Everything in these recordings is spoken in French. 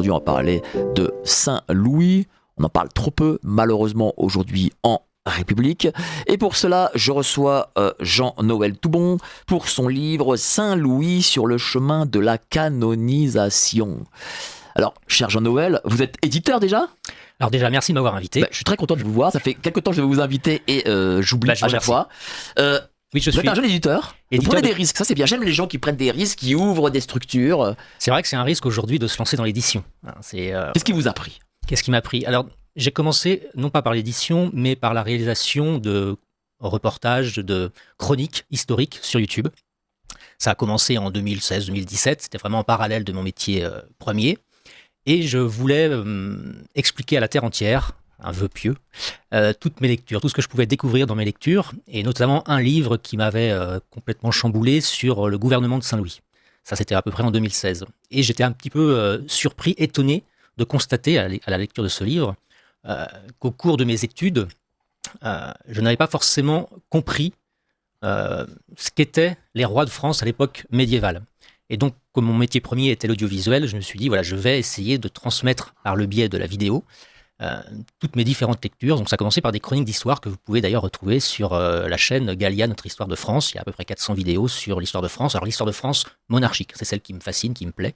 Aujourd'hui, on va parler de Saint-Louis. On en parle trop peu, malheureusement, aujourd'hui en République. Et pour cela, je reçois Jean-Noël Toubon pour son livre Saint-Louis sur le chemin de la canonisation. Alors, cher Jean-Noël, vous êtes éditeur déjà ? Alors déjà, merci de m'avoir invité. Je suis très content de vous voir. Ça fait quelques temps que je vais vous inviter et j'oublie à chaque fois. Oui, vous êtes un jeune éditeur. Vous prenez des risques. Ça, c'est bien. J'aime les gens qui prennent des risques, qui ouvrent des structures. C'est vrai que c'est un risque aujourd'hui de se lancer dans l'édition. Qu'est-ce qui vous a pris ? Qu'est-ce qui m'a pris ? Alors, j'ai commencé non pas par l'édition, mais par la réalisation de reportages, de chroniques historiques sur YouTube. Ça a commencé en 2016-2017. C'était vraiment en parallèle de mon métier premier. Et je voulais expliquer à la terre entière, un vœu pieux, toutes mes lectures, tout ce que je pouvais découvrir dans mes lectures, et notamment un livre qui m'avait complètement chamboulé sur le gouvernement de Saint-Louis. Ça, c'était à peu près en 2016. Et j'étais un petit peu surpris, étonné de constater à la lecture de ce livre qu'au cours de mes études, je n'avais pas forcément compris ce qu'étaient les rois de France à l'époque médiévale. Et donc, comme mon métier premier était l'audiovisuel, je me suis dit, voilà, je vais essayer de transmettre par le biais de la vidéo toutes mes différentes lectures. Donc, ça a commencé par des chroniques d'histoire que vous pouvez d'ailleurs retrouver sur la chaîne Galia, Notre Histoire de France. Il y a à peu près 400 vidéos sur l'histoire de France. Alors, l'histoire de France monarchique, c'est celle qui me fascine, qui me plaît,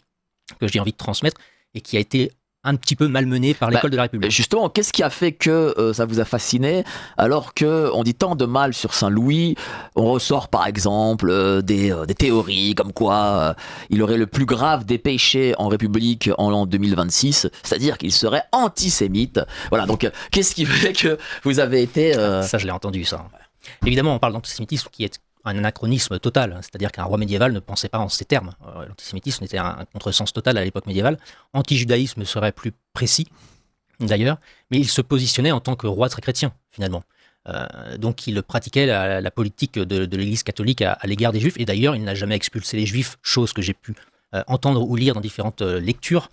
que j'ai envie de transmettre et qui a été un petit peu malmenée par l'école de la République. Justement, qu'est-ce qui a fait que ça vous a fasciné alors qu'on dit tant de mal sur Saint-Louis? On ressort par exemple des théories comme quoi il aurait le plus grave des péchés en République en l'an 2026, c'est-à-dire qu'il serait antisémite. Voilà, donc qu'est-ce qui fait que vous avez été... Ça, je l'ai entendu, ça. Évidemment, on parle d'antisémitisme qui est un anachronisme total, c'est-à-dire qu'un roi médiéval ne pensait pas en ces termes. L'antisémitisme était un contresens total à l'époque médiévale. Antijudaïsme serait plus précis, d'ailleurs, mais il se positionnait en tant que roi très chrétien, finalement. Donc il pratiquait la politique de l'Église catholique à l'égard des Juifs, et d'ailleurs il n'a jamais expulsé les Juifs, chose que j'ai pu entendre ou lire dans différentes lectures.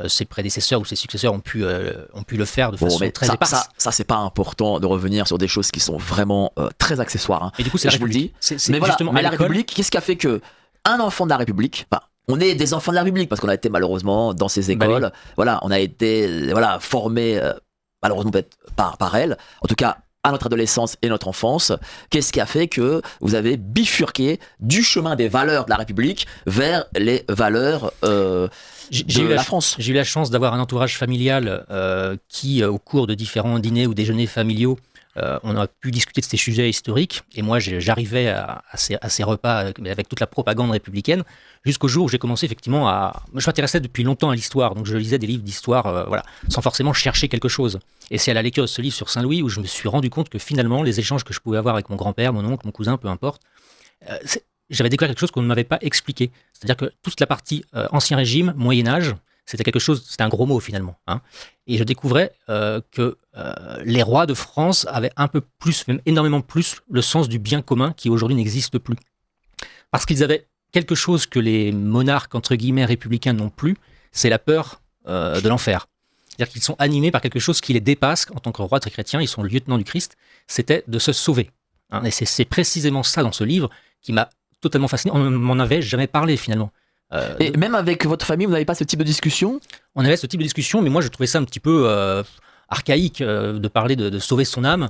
Ses prédécesseurs ou ses successeurs ont pu le faire de façon très éparse. Ça, c'est pas important de revenir sur des choses qui sont vraiment très accessoires. Hein. Et du coup, c'est je vous le dis. Mais la République, qu'est-ce qui a fait que un enfant de la République, on est des enfants de la République parce qu'on a été malheureusement dans ces écoles, oui. Voilà, on a été formés malheureusement peut-être par elle. En tout cas, à notre adolescence et notre enfance, qu'est-ce qui a fait que vous avez bifurqué du chemin des valeurs de la République vers les valeurs la France? J'ai eu la chance d'avoir un entourage familial qui, au cours de différents dîners ou déjeuners familiaux, on a pu discuter de ces sujets historiques. Et moi, j'arrivais à ces repas avec toute la propagande républicaine, jusqu'au jour où j'ai commencé effectivement je m'intéressais depuis longtemps à l'histoire, donc je lisais des livres d'histoire sans forcément chercher quelque chose. Et c'est à la lecture de ce livre sur Saint-Louis où je me suis rendu compte que finalement, les échanges que je pouvais avoir avec mon grand-père, mon oncle, mon cousin, peu importe, j'avais découvert quelque chose qu'on ne m'avait pas expliqué. C'est-à-dire que toute la partie Ancien Régime, Moyen-Âge, c'était un gros mot finalement. Hein. Et je découvrais que les rois de France avaient un peu plus, même énormément plus, le sens du bien commun qui aujourd'hui n'existe plus. Parce qu'ils avaient quelque chose que les monarques, entre guillemets, républicains n'ont plus, c'est la peur de l'enfer. C'est-à-dire qu'ils sont animés par quelque chose qui les dépasse. En tant que roi très chrétien, ils sont lieutenants du Christ, c'était de se sauver. Hein. Et c'est précisément ça dans ce livre qui m'a totalement fasciné. On ne m'en avait jamais parlé finalement. Et même avec votre famille, vous n'avez pas ce type de discussion ? On avait ce type de discussion, mais moi je trouvais ça un petit peu archaïque de parler de sauver son âme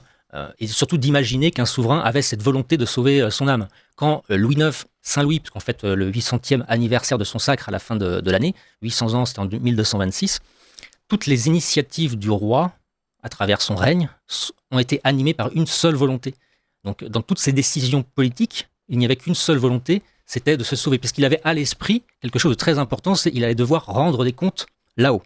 et surtout d'imaginer qu'un souverain avait cette volonté de sauver son âme. Quand Louis IX, Saint-Louis, puisqu'en fait le 800e anniversaire de son sacre à la fin de l'année, 800 ans c'était en 1226, toutes les initiatives du roi à travers son règne ont été animées par une seule volonté. Donc dans toutes ces décisions politiques, il n'y avait qu'une seule volonté, c'était de se sauver, parce qu'il avait à l'esprit quelque chose de très important, c'est qu'il allait devoir rendre des comptes là-haut.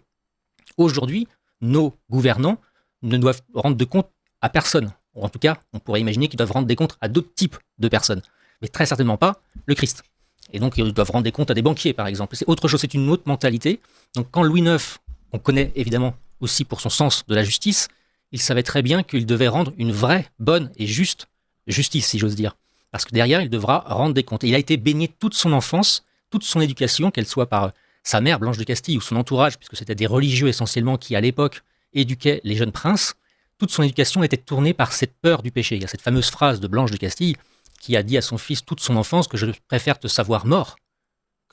Aujourd'hui, nos gouvernants ne doivent rendre de comptes à personne. Ou en tout cas, on pourrait imaginer qu'ils doivent rendre des comptes à d'autres types de personnes, mais très certainement pas le Christ. Et donc, ils doivent rendre des comptes à des banquiers, par exemple. C'est autre chose, c'est une autre mentalité. Donc, quand Louis IX, on connaît évidemment aussi pour son sens de la justice, il savait très bien qu'il devait rendre une vraie, bonne et juste justice, si j'ose dire. Parce que derrière, il devra rendre des comptes. Et il a été baigné toute son enfance, toute son éducation, qu'elle soit par sa mère, Blanche de Castille, ou son entourage, puisque c'était des religieux essentiellement qui, à l'époque, éduquaient les jeunes princes. Toute son éducation était tournée par cette peur du péché. Il y a cette fameuse phrase de Blanche de Castille qui a dit à son fils toute son enfance que je préfère te savoir mort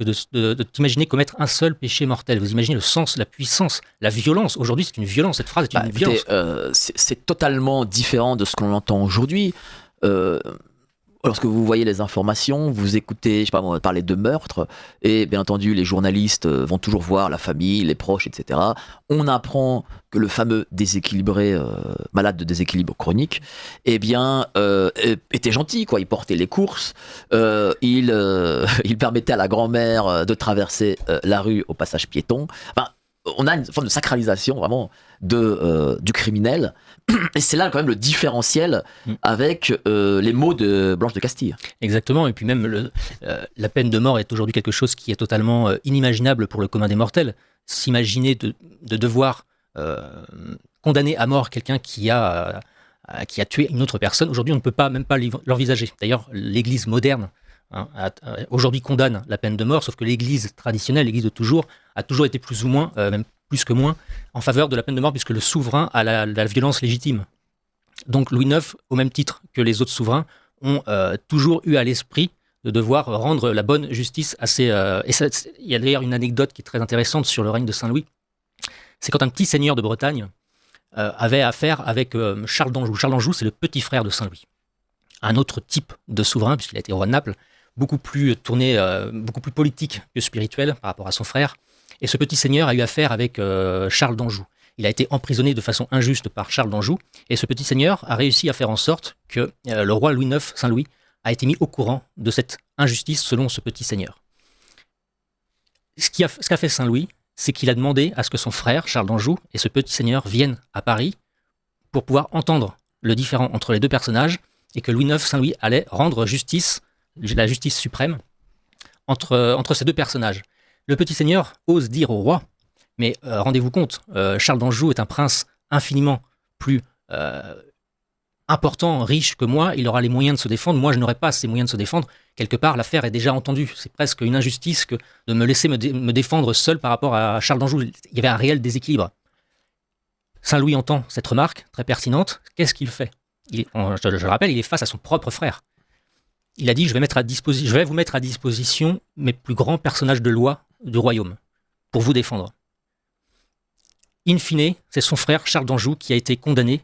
que de t'imaginer commettre un seul péché mortel. Vous imaginez le sens, la puissance, la violence. Aujourd'hui, c'est une violence. Cette phrase est une violence. C'est totalement différent de ce qu'on entend aujourd'hui. Lorsque vous voyez les informations, vous écoutez, je sais pas moi, parler de meurtre, et bien entendu, les journalistes vont toujours voir la famille, les proches, etc. On apprend que le fameux déséquilibré, malade de déséquilibre chronique, eh bien, était gentil, quoi. Il portait les courses, il permettait à la grand-mère de traverser la rue au passage piéton. Enfin, on a une forme de sacralisation vraiment du criminel, et c'est là quand même le différentiel avec les mots de Blanche de Castille. Exactement, et puis même la peine de mort est aujourd'hui quelque chose qui est totalement inimaginable pour le commun des mortels. S'imaginer de devoir condamner à mort quelqu'un qui a tué une autre personne, aujourd'hui on ne peut même pas l'envisager. D'ailleurs, l'Église moderne aujourd'hui condamne la peine de mort, sauf que l'Église traditionnelle, l'Église de toujours, a toujours été plus ou moins, même plus que moins, en faveur de la peine de mort, puisque le souverain a la violence légitime. Donc Louis IX, au même titre que les autres souverains, ont toujours eu à l'esprit de devoir rendre la bonne justice à ses... il y a d'ailleurs une anecdote qui est très intéressante sur le règne de Saint-Louis. C'est quand un petit seigneur de Bretagne avait affaire avec Charles d'Anjou. Charles d'Anjou, c'est le petit frère de Saint-Louis. Un autre type de souverain, puisqu'il a été roi de Naples, beaucoup plus tourné, beaucoup plus politique que spirituel par rapport à son frère. Et ce petit seigneur a eu affaire avec Charles d'Anjou. Il a été emprisonné de façon injuste par Charles d'Anjou. Et ce petit seigneur a réussi à faire en sorte que le roi Louis IX, Saint-Louis, a été mis au courant de cette injustice selon ce petit seigneur. Ce qu'a fait Saint-Louis, c'est qu'il a demandé à ce que son frère, Charles d'Anjou, et ce petit seigneur viennent à Paris pour pouvoir entendre le différend entre les deux personnages et que Louis IX, Saint-Louis, allait rendre justice, la justice suprême, entre ces deux personnages. Le petit seigneur ose dire au roi, mais rendez-vous compte, Charles d'Anjou est un prince infiniment plus important, riche que moi, il aura les moyens de se défendre, moi je n'aurai pas ces moyens de se défendre. Quelque part, l'affaire est déjà entendue. C'est presque une injustice que de me laisser me défendre seul par rapport à Charles d'Anjou. Il y avait un réel déséquilibre. Saint-Louis entend cette remarque très pertinente. Qu'est-ce qu'il fait ? Je le rappelle, il est face à son propre frère. Il a dit, je vais vous mettre à disposition mes plus grands personnages de loi du royaume pour vous défendre. In fine, c'est son frère Charles d'Anjou qui a été condamné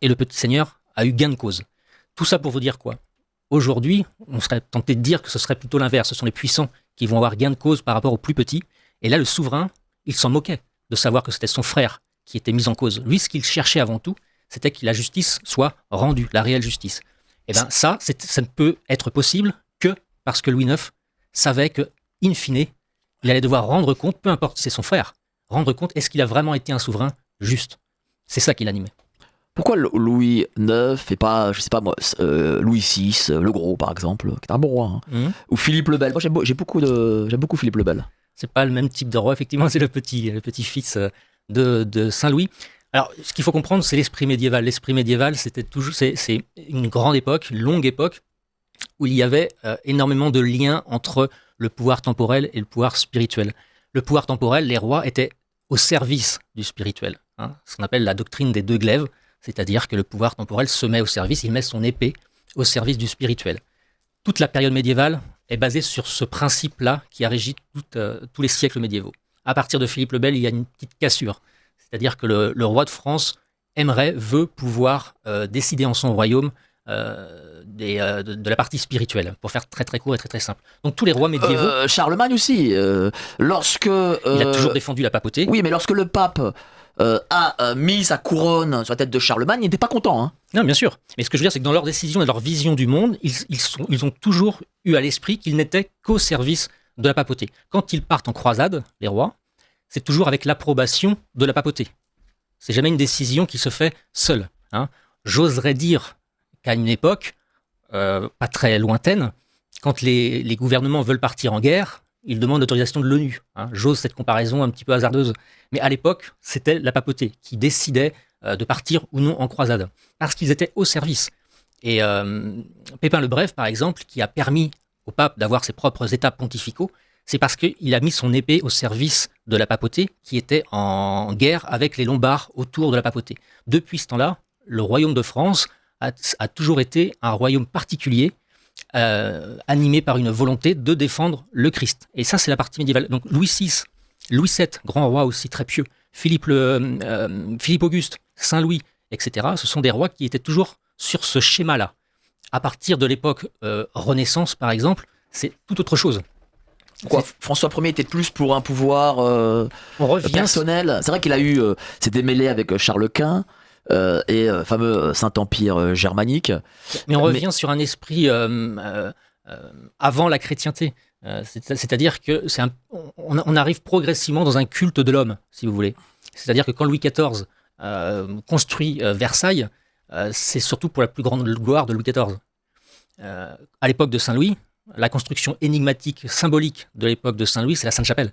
et le petit seigneur a eu gain de cause. Tout ça pour vous dire quoi ? Aujourd'hui, on serait tenté de dire que ce serait plutôt l'inverse. Ce sont les puissants qui vont avoir gain de cause par rapport aux plus petits. Et là, le souverain, il s'en moquait de savoir que c'était son frère qui était mis en cause. Lui, ce qu'il cherchait avant tout, c'était que la justice soit rendue, la réelle justice. Et bien ça ne peut être possible que parce que Louis IX savait que, in fine, il allait devoir rendre compte, peu importe si c'est son frère, rendre compte, est-ce qu'il a vraiment été un souverain juste ? C'est ça qui l'animait. Pourquoi Louis IX et pas, je sais pas moi, Louis VI, le Gros par exemple, qui est un bon roi, hein. Ou Philippe le Bel. Moi j'aime beaucoup Philippe le Bel. C'est pas le même type de roi, effectivement, c'est le petit-fils de Saint-Louis. Alors, ce qu'il faut comprendre, c'est l'esprit médiéval. L'esprit médiéval, c'est une grande époque, une longue époque, où il y avait énormément de liens entre le pouvoir temporel et le pouvoir spirituel. Le pouvoir temporel, les rois étaient au service du spirituel, ce qu'on appelle la doctrine des deux glaives, c'est-à-dire que le pouvoir temporel se met au service, il met son épée au service du spirituel. Toute la période médiévale est basée sur ce principe-là qui a régi tous les siècles médiévaux. À partir de Philippe le Bel, il y a une petite cassure. C'est-à-dire que le roi de France veut pouvoir décider en son royaume de la partie spirituelle, pour faire très très court et très très simple. Donc tous les rois médiévaux... Charlemagne aussi, lorsque... il a toujours défendu la papauté. Oui, mais lorsque le pape a mis sa couronne sur la tête de Charlemagne, il n'était pas content. Hein. Non, bien sûr. Mais ce que je veux dire, c'est que dans leur décision et leur vision du monde, ils ont toujours eu à l'esprit qu'ils n'étaient qu'au service de la papauté. Quand ils partent en croisade, les rois, c'est toujours avec l'approbation de la papauté. C'est jamais une décision qui se fait seule. J'oserais dire qu'à une époque, pas très lointaine, quand les gouvernements veulent partir en guerre, ils demandent l'autorisation de l'ONU. J'ose cette comparaison un petit peu hasardeuse. Mais à l'époque, c'était la papauté qui décidait de partir ou non en croisade, parce qu'ils étaient au service. Et Pépin le Bref, par exemple, qui a permis au pape d'avoir ses propres états pontificaux, c'est parce qu'il a mis son épée au service de la papauté, qui était en guerre avec les Lombards autour de la papauté. Depuis ce temps-là, le royaume de France a toujours été un royaume particulier animé par une volonté de défendre le Christ. Et ça, c'est la partie médiévale. Donc Louis VI, Louis VII, grand roi aussi très pieux, Philippe Auguste, Saint Louis, etc. Ce sont des rois qui étaient toujours sur ce schéma-là. À partir de l'époque Renaissance, par exemple, c'est tout autre chose. François Ier était plus pour un pouvoir personnel. C'est vrai qu'il a eu s'est démêlé avec Charles Quint et fameux Saint-Empire germanique. Mais on revient sur un esprit avant la chrétienté. C'est-à-dire que on arrive progressivement dans un culte de l'homme, si vous voulez. C'est-à-dire que quand Louis XIV construit Versailles, c'est surtout pour la plus grande gloire de Louis XIV. À l'époque de Saint-Louis, la construction énigmatique, symbolique de l'époque de Saint-Louis, c'est la Sainte-Chapelle.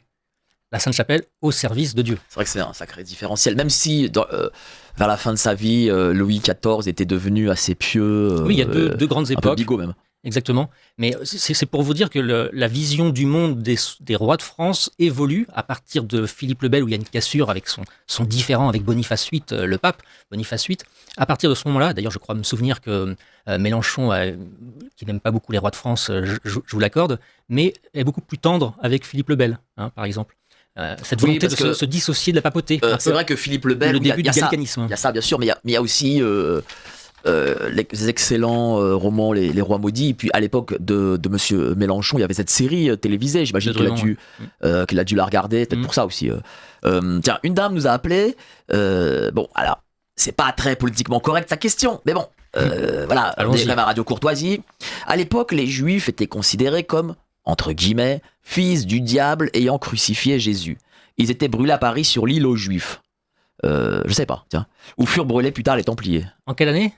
La Sainte-Chapelle au service de Dieu. C'est vrai que c'est un sacré différentiel, même si vers la fin de sa vie, Louis XIV était devenu assez pieux. Oui, il y a deux grandes époques. Un peu bigot même. Exactement. Mais c'est pour vous dire que la vision du monde des rois de France évolue à partir de Philippe le Bel, où il y a une cassure avec son différend avec Boniface VIII, le pape, Boniface VIII. À partir de ce moment-là, d'ailleurs, je crois me souvenir que Mélenchon, qui n'aime pas beaucoup les rois de France, je vous l'accorde, mais est beaucoup plus tendre avec Philippe le Bel, par exemple. Cette volonté de se dissocier de la papauté. C'est vrai que Philippe le Bel, le début du gallicanisme. Il y a ça, bien sûr, mais il y a aussi les excellents romans Les Rois Maudits. Et puis à l'époque de Monsieur Mélenchon, il y avait cette série télévisée. J'imagine qu'il a dû la regarder, peut-être pour ça aussi. Tiens, une dame nous a appelé. Bon, alors, c'est pas très politiquement correct sa question, mais bon, voilà, on est même à Radio Courtoisie. À l'époque, les Juifs étaient considérés comme, entre guillemets, fils du diable ayant crucifié Jésus. Ils étaient brûlés à Paris sur l'île aux Juifs. Je sais pas, tiens. Où furent brûlés plus tard les Templiers. En quelle année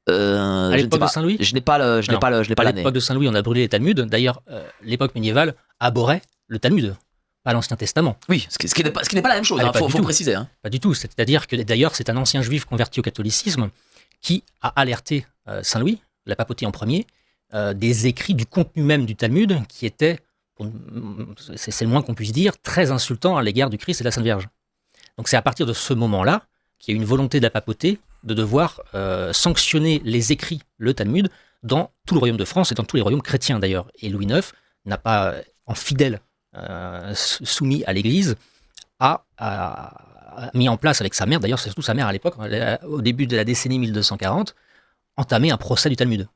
à l'époque de Saint-Louis. Je n'ai pas l'année. À l'époque de Saint-Louis, on a brûlé les Talmuds. D'ailleurs, l'époque médiévale abhorrait le Talmud, pas l'Ancien Testament. Oui, ce qui n'est pas la même chose, faut préciser. Hein. Pas du tout. C'est-à-dire que d'ailleurs, c'est un ancien juif converti au catholicisme qui a alerté Saint-Louis, la papauté en premier, des écrits du contenu même du Talmud qui étaient, c'est le moins qu'on puisse dire, très insultants à l'égard du Christ et de la Sainte Vierge. Donc c'est à partir de ce moment-là qu'il y a une volonté de la papauté de devoir sanctionner les écrits, le Talmud, dans tout le royaume de France et dans tous les royaumes chrétiens d'ailleurs. Et Louis IX n'a pas, en fidèle soumis à l'Église, a mis en place avec sa mère, d'ailleurs c'est surtout sa mère à l'époque, au début de la décennie 1240, entamé un procès du Talmud.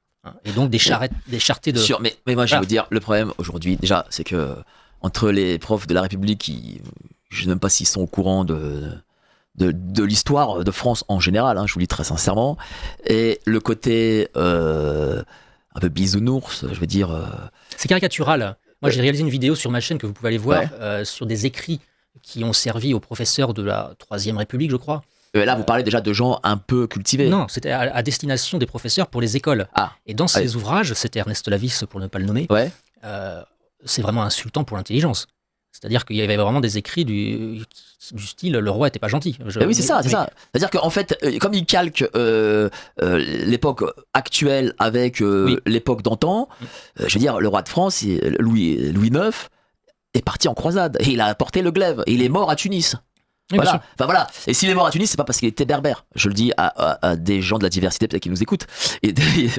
Et donc des charretées de... Sûr, mais moi je vais vous dire, le problème aujourd'hui, déjà, c'est que entre les profs de la République, je ne sais même pas s'ils sont au courant de l'histoire de France en général, je vous le dis très sincèrement, et le côté un peu bisounours, je veux dire... C'est caricatural. Moi j'ai réalisé une vidéo sur ma chaîne que vous pouvez aller voir, sur des écrits qui ont servi aux professeurs de la Troisième République, je crois. Là, vous parlez déjà de gens un peu cultivés. Non, c'était à destination des professeurs pour les écoles. Et dans ces ouvrages, c'était Ernest Lavis pour ne pas le nommer, c'est vraiment insultant pour l'intelligence. C'est-à-dire qu'il y avait vraiment des écrits du style « le roi n'était pas gentil ». Oui, c'est ça. C'est-à-dire qu'en fait, comme il calque l'époque actuelle avec l'époque d'antan, je veux dire, le roi de France, Louis IX, est parti en croisade. Et il a porté le glaive. Et il est mort à Tunis. Oui, voilà. Enfin voilà. Et s'il est mort à Tunis, c'est pas parce qu'il était berbère. Je le dis à des gens de la diversité peut-être qui nous écoutent.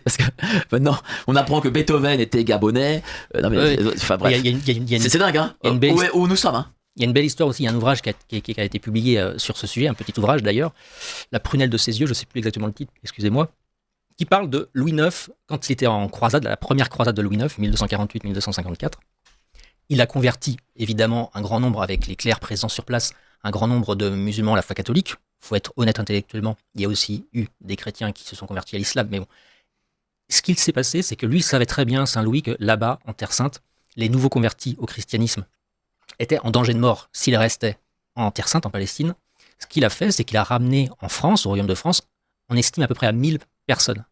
Parce que maintenant, on apprend que Beethoven était gabonais. Non mais, enfin bref. C'est dingue, hein. Où nous sommes, hein. Il y a une belle histoire aussi. Il y a un ouvrage qui a été publié sur ce sujet, un petit ouvrage d'ailleurs, La prunelle de ses yeux. Je sais plus exactement le titre. Excusez-moi. Qui parle de Louis IX quand il était en croisade, la première croisade de Louis IX, 1248-1254. Il a converti évidemment un grand nombre avec les clercs présents sur place. Un grand nombre de musulmans à la foi catholique. Il faut être honnête intellectuellement. Il y a aussi eu des chrétiens qui se sont convertis à l'islam. Mais bon, ce qu'il s'est passé, c'est que lui savait très bien, Saint-Louis, que là-bas, en Terre Sainte, les nouveaux convertis au christianisme étaient en danger de mort s'ils restaient en Terre Sainte, en Palestine. Ce qu'il a fait, c'est qu'il a ramené en France, au royaume de France, on estime à peu près à 1000 personnes.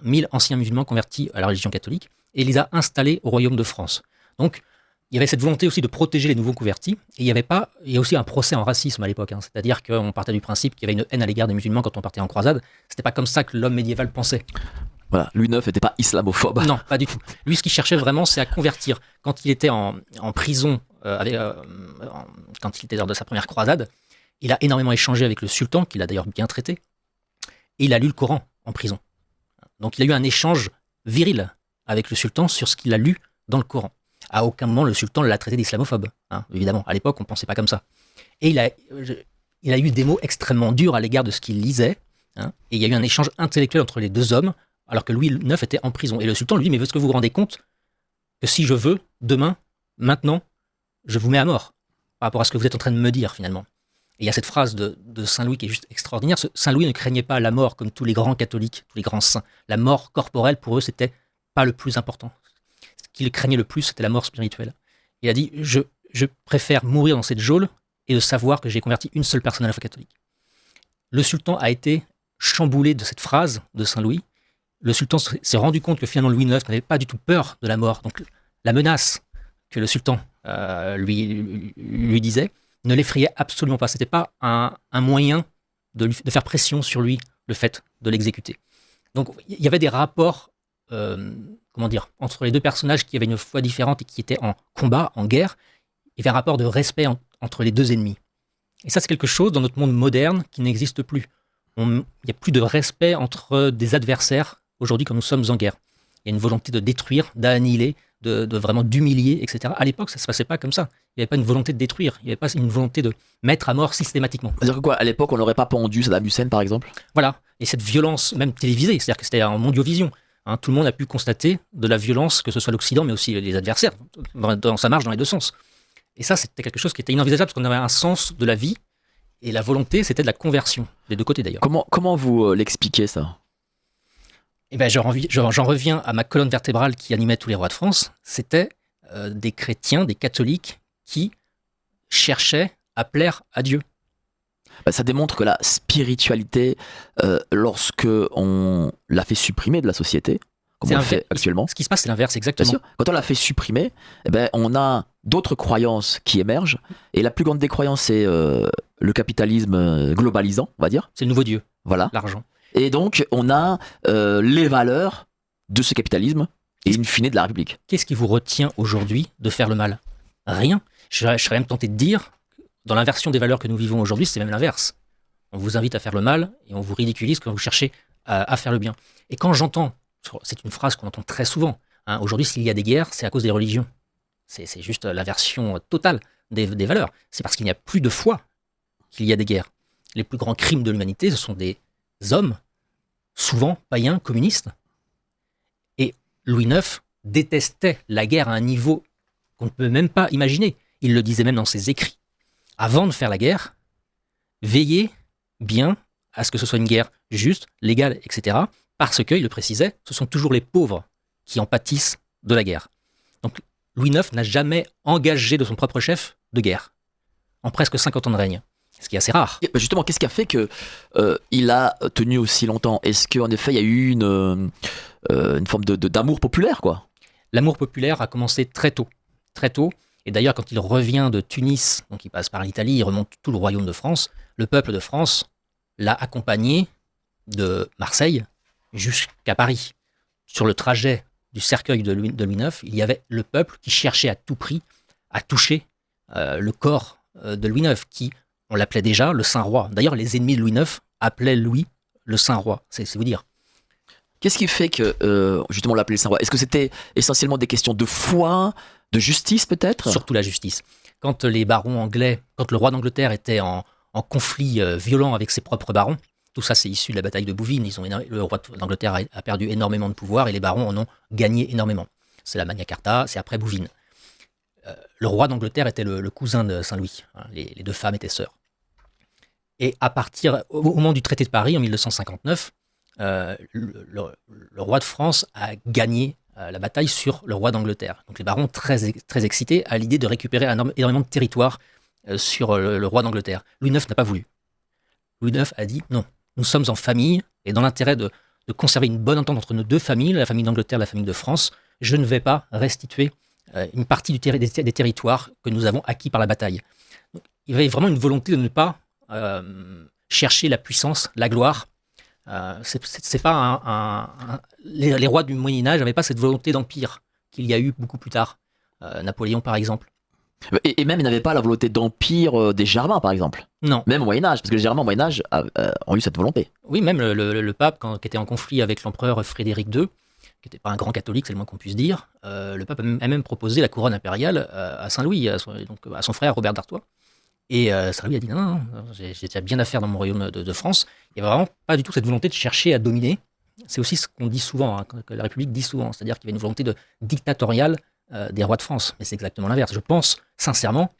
1000 anciens musulmans convertis à la religion catholique, et il les a installés au royaume de France. Donc, il y avait cette volonté aussi de protéger les nouveaux convertis, et il y a aussi un procès en racisme à l'époque, c'est-à-dire qu'on partait du principe qu'il y avait une haine à l'égard des musulmans quand on partait en croisade. C'était pas comme ça que l'homme médiéval pensait. Voilà, Louis IX n'était pas islamophobe. Non, pas du tout. Lui, ce qu'il cherchait vraiment, c'est à convertir. Quand il était en prison, quand il était lors de sa première croisade, il a énormément échangé avec le sultan, qu'il a d'ailleurs bien traité, et il a lu le Coran en prison. Donc il a eu un échange viril avec le sultan sur ce qu'il a lu dans le Coran. À aucun moment, le sultan l'a traité d'islamophobe. Évidemment, à l'époque, on ne pensait pas comme ça. Et il a eu des mots extrêmement durs à l'égard de ce qu'il lisait. Et il y a eu un échange intellectuel entre les deux hommes, alors que Louis IX était en prison. Et le sultan lui dit, mais est-ce que vous vous rendez compte que si je veux, demain, maintenant, je vous mets à mort par rapport à ce que vous êtes en train de me dire, finalement. Et il y a cette phrase de Saint Louis qui est juste extraordinaire. Saint Louis ne craignait pas la mort comme tous les grands catholiques, tous les grands saints. La mort corporelle, pour eux, c'était pas le plus important. Ce qu'ils craignaient le plus, c'était la mort spirituelle. Il a dit, je préfère mourir dans cette geôle et de savoir que j'ai converti une seule personne à la foi catholique. Le sultan a été chamboulé de cette phrase de Saint Louis. Le sultan s'est rendu compte que finalement Louis IX n'avait pas du tout peur de la mort. Donc la menace que le sultan lui disait ne l'effrayait absolument pas. C'était pas un moyen de faire pression sur lui, le fait de l'exécuter. Donc il y avait des rapports entre les deux personnages qui avaient une foi différente et qui étaient en combat, en guerre. Il y avait un rapport de respect entre les deux ennemis. Et ça, c'est quelque chose dans notre monde moderne qui n'existe plus. Il n'y a plus de respect entre des adversaires aujourd'hui quand nous sommes en guerre. Il y a une volonté de détruire, d'annihiler, de vraiment d'humilier, etc. À l'époque, ça ne se passait pas comme ça. Il n'y avait pas une volonté de détruire, il n'y avait pas une volonté de mettre à mort systématiquement. C'est-à-dire que quoi, à l'époque, on n'aurait pas pendu Saddam Hussein, par exemple ? Voilà. Et cette violence, même télévisée, c'est-à-dire que c'était en mondiovision. Tout le monde a pu constater de la violence, que ce soit l'Occident, mais aussi les adversaires. Ça marche dans les deux sens. Et ça, c'était quelque chose qui était inenvisageable parce qu'on avait un sens de la vie et la volonté, c'était de la conversion, des deux côtés d'ailleurs. Comment vous l'expliquez ça ? Eh ben, j'en reviens à ma colonne vertébrale qui animait tous les rois de France. C'était des chrétiens, des catholiques qui cherchaient à plaire à Dieu. Ça démontre que la spiritualité, lorsque on l'a fait supprimer de la société, comme on le fait actuellement. Ce qui se passe, c'est l'inverse, exactement. Bien sûr. Quand on l'a fait supprimer, on a d'autres croyances qui émergent. Et la plus grande des croyances, c'est le capitalisme globalisant, on va dire. C'est le nouveau Dieu, voilà. L'argent. Et donc, on a les valeurs de ce capitalisme et in fine de la République. Qu'est-ce qui vous retient aujourd'hui de faire le mal ? Rien. Je serais même tenté de dire, dans l'inversion des valeurs que nous vivons aujourd'hui, c'est même l'inverse. On vous invite à faire le mal et on vous ridiculise quand vous cherchez à faire le bien. Et quand j'entends, c'est une phrase qu'on entend très souvent, aujourd'hui, s'il y a des guerres, c'est à cause des religions. C'est juste l'inversion totale des valeurs. C'est parce qu'il n'y a plus de foi qu'il y a des guerres. Les plus grands crimes de l'humanité, ce sont des hommes, souvent païens, communistes. Et Louis IX détestait la guerre à un niveau qu'on ne peut même pas imaginer. Il le disait même dans ses écrits. Avant de faire la guerre, veillez bien à ce que ce soit une guerre juste, légale, etc. Parce que, il le précisait, ce sont toujours les pauvres qui en pâtissent de la guerre. Donc Louis IX n'a jamais engagé de son propre chef de guerre, en presque 50 ans de règne. Ce qui est assez rare. Et justement, qu'est-ce qui a fait qu'il a tenu aussi longtemps ? Est-ce qu'en effet, il y a eu une forme d'amour populaire, quoi ? L'amour populaire a commencé très tôt. Très tôt. Et d'ailleurs, quand il revient de Tunis, donc il passe par l'Italie, il remonte tout le royaume de France, le peuple de France l'a accompagné de Marseille jusqu'à Paris. Sur le trajet du cercueil de Louis IX, il y avait le peuple qui cherchait à tout prix à toucher le corps de Louis IX, qui, on l'appelait déjà le Saint-Roi. D'ailleurs, les ennemis de Louis IX appelaient Louis le Saint-Roi, c'est vous dire. Qu'est-ce qui fait que, justement, on l'appelait le Saint-Roi ? Est-ce que c'était essentiellement des questions de foi, de justice peut-être ? Surtout la justice. Quand les barons anglais, quand le roi d'Angleterre était en conflit violent avec ses propres barons, tout ça c'est issu de la bataille de Bouvines, le roi d'Angleterre a perdu énormément de pouvoir et les barons en ont gagné énormément. C'est la Magna Carta, c'est après Bouvines. Le roi d'Angleterre était le cousin de Saint-Louis, les deux femmes étaient sœurs. Et au moment du traité de Paris en 1259, le roi de France a gagné la bataille sur le roi d'Angleterre. Donc les barons très, très excités à l'idée de récupérer énormément de territoire sur le roi d'Angleterre. Louis IX n'a pas voulu. Louis IX a dit non, nous sommes en famille et dans l'intérêt de conserver une bonne entente entre nos deux familles, la famille d'Angleterre et la famille de France, je ne vais pas restituer une partie des territoires que nous avons acquis par la bataille. Donc, il y avait vraiment une volonté de ne pas chercher la puissance, la gloire. C'est pas les rois du Moyen-Âge n'avaient pas cette volonté d'empire qu'il y a eu beaucoup plus tard. Napoléon, par exemple. Et même, ils n'avaient pas la volonté d'empire des Germains, par exemple. Non. Même au Moyen-Âge, parce que les Germains au Moyen-Âge ont eu cette volonté. Oui, même le pape, qui était en conflit avec l'empereur Frédéric II, qui n'était pas un grand catholique, c'est le moins qu'on puisse dire, le pape a même proposé la couronne impériale à Saint-Louis, à son frère Robert d'Artois. Et Saint-Louis a dit non, j'ai déjà bien à faire dans mon royaume de France. Il n'y a vraiment pas du tout cette volonté de chercher à dominer. C'est aussi ce qu'on dit souvent, que la République dit souvent, c'est-à-dire qu'il y avait une volonté dictatoriale des rois de France. Mais c'est exactement l'inverse. Je pense sincèrement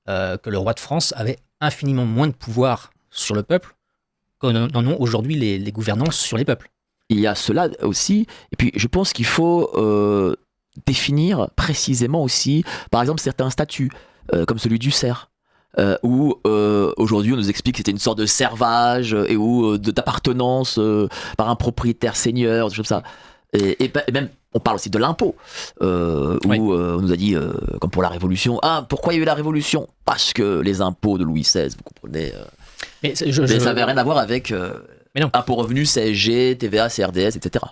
que le roi de France avait infiniment moins de pouvoir sur le peuple qu'en ont aujourd'hui les gouvernants sur les peuples. Il y a cela aussi, et puis je pense qu'il faut définir précisément aussi, par exemple, certains statuts, comme celui du cerf. Où aujourd'hui on nous explique que c'était une sorte de servage et ou d'appartenance par un propriétaire seigneur, des choses comme ça. Et même on parle aussi de l'impôt, où on nous a dit, comme pour la Révolution, pourquoi il y a eu la Révolution? Parce que les impôts de Louis XVI, vous comprenez. Mais ça n'avait rien à voir avec impôt revenu, CSG, TVA, CRDS, etc.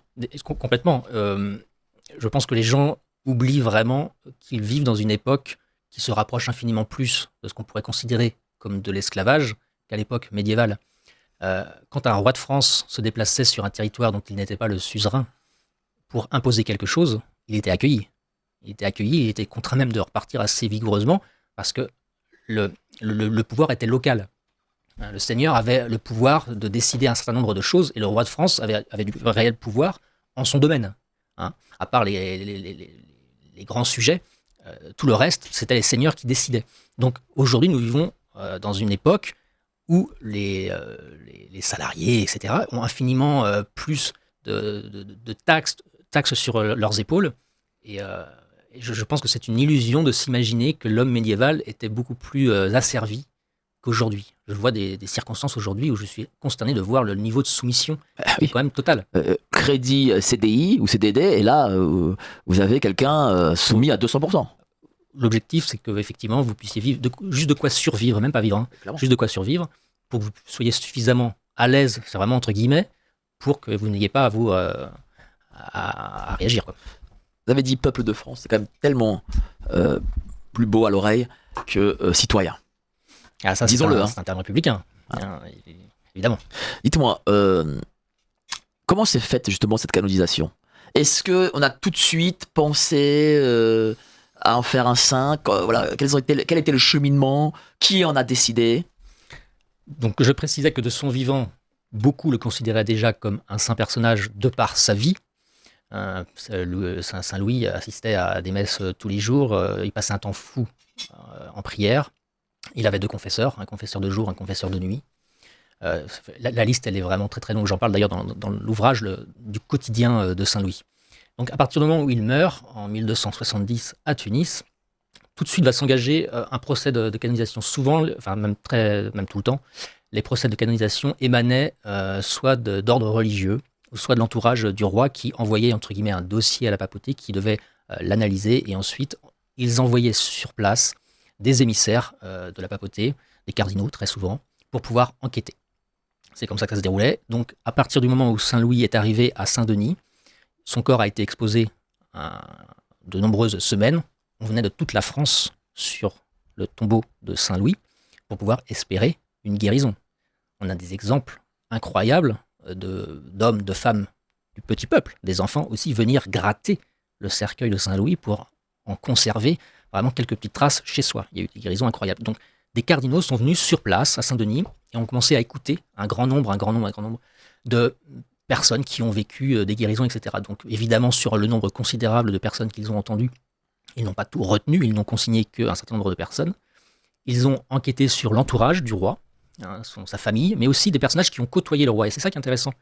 Complètement. Je pense que les gens oublient vraiment qu'ils vivent dans une époque qui se rapproche infiniment plus de ce qu'on pourrait considérer comme de l'esclavage qu'à l'époque médiévale. Quand un roi de France se déplaçait sur un territoire dont il n'était pas le suzerain pour imposer quelque chose, il était accueilli. Il était contraint même de repartir assez vigoureusement parce que le pouvoir était local. Le seigneur avait le pouvoir de décider un certain nombre de choses et le roi de France avait du réel pouvoir en son domaine. À part les grands sujets, tout le reste, c'était les seigneurs qui décidaient. Donc aujourd'hui, nous vivons dans une époque où les salariés, etc., ont infiniment plus de taxes sur leurs épaules. Et je pense que c'est une illusion de s'imaginer que l'homme médiéval était beaucoup plus asservi qu'aujourd'hui. Je vois des circonstances aujourd'hui où je suis consterné de voir le niveau de soumission qui est quand même total. Crédit CDI ou CDD, et là, vous avez quelqu'un soumis à 200%. L'objectif, c'est que effectivement, vous puissiez vivre juste de quoi survivre, même pas vivre, juste de quoi survivre, pour que vous soyez suffisamment à l'aise, c'est vraiment entre guillemets, pour que vous n'ayez pas à vous à réagir, quoi. Vous avez dit peuple de France, c'est quand même tellement plus beau à l'oreille que citoyen. Ça, disons-le, c'est un terme républicain, évidemment. Dites-moi, comment s'est faite justement cette canonisation? Est-ce qu'on a tout de suite pensé à en faire un saint? Voilà, quel était le cheminement? Qui en a décidé? Donc je précisais que de son vivant, beaucoup le considéraient déjà comme un saint personnage de par sa vie. Saint Louis assistait à des messes tous les jours, il passait un temps fou en prière. Il avait 2 confesseurs, un confesseur de jour, un confesseur de nuit. La liste, elle est vraiment très très longue. J'en parle d'ailleurs dans l'ouvrage du quotidien de Saint Louis. Donc à partir du moment où il meurt, en 1270 à Tunis, tout de suite va s'engager un procès de canonisation. Souvent, même tout le temps, les procès de canonisation émanaient soit d'ordre religieux, ou soit de l'entourage du roi qui envoyait entre guillemets un dossier à la papauté qui devait l'analyser, et ensuite ils envoyaient sur place des émissaires de la papauté, des cardinaux très souvent, pour pouvoir enquêter. C'est comme ça que ça se déroulait. Donc à partir du moment où Saint Louis est arrivé à Saint-Denis, son corps a été exposé de nombreuses semaines. On venait de toute la France sur le tombeau de Saint Louis pour pouvoir espérer une guérison. On a des exemples incroyables d'hommes, de femmes du petit peuple, des enfants aussi, venir gratter le cercueil de Saint Louis pour en conserver vraiment quelques petites traces chez soi. Il y a eu des guérisons incroyables. Donc des cardinaux sont venus sur place à Saint-Denis et ont commencé à écouter un grand nombre de personnes qui ont vécu des guérisons, etc. Donc évidemment, sur le nombre considérable de personnes qu'ils ont entendues, ils n'ont pas tout retenu, ils n'ont consigné qu'un certain nombre de personnes. Ils ont enquêté sur l'entourage du roi, sa famille, mais aussi des personnages qui ont côtoyé le roi. Et c'est ça qui est intéressant.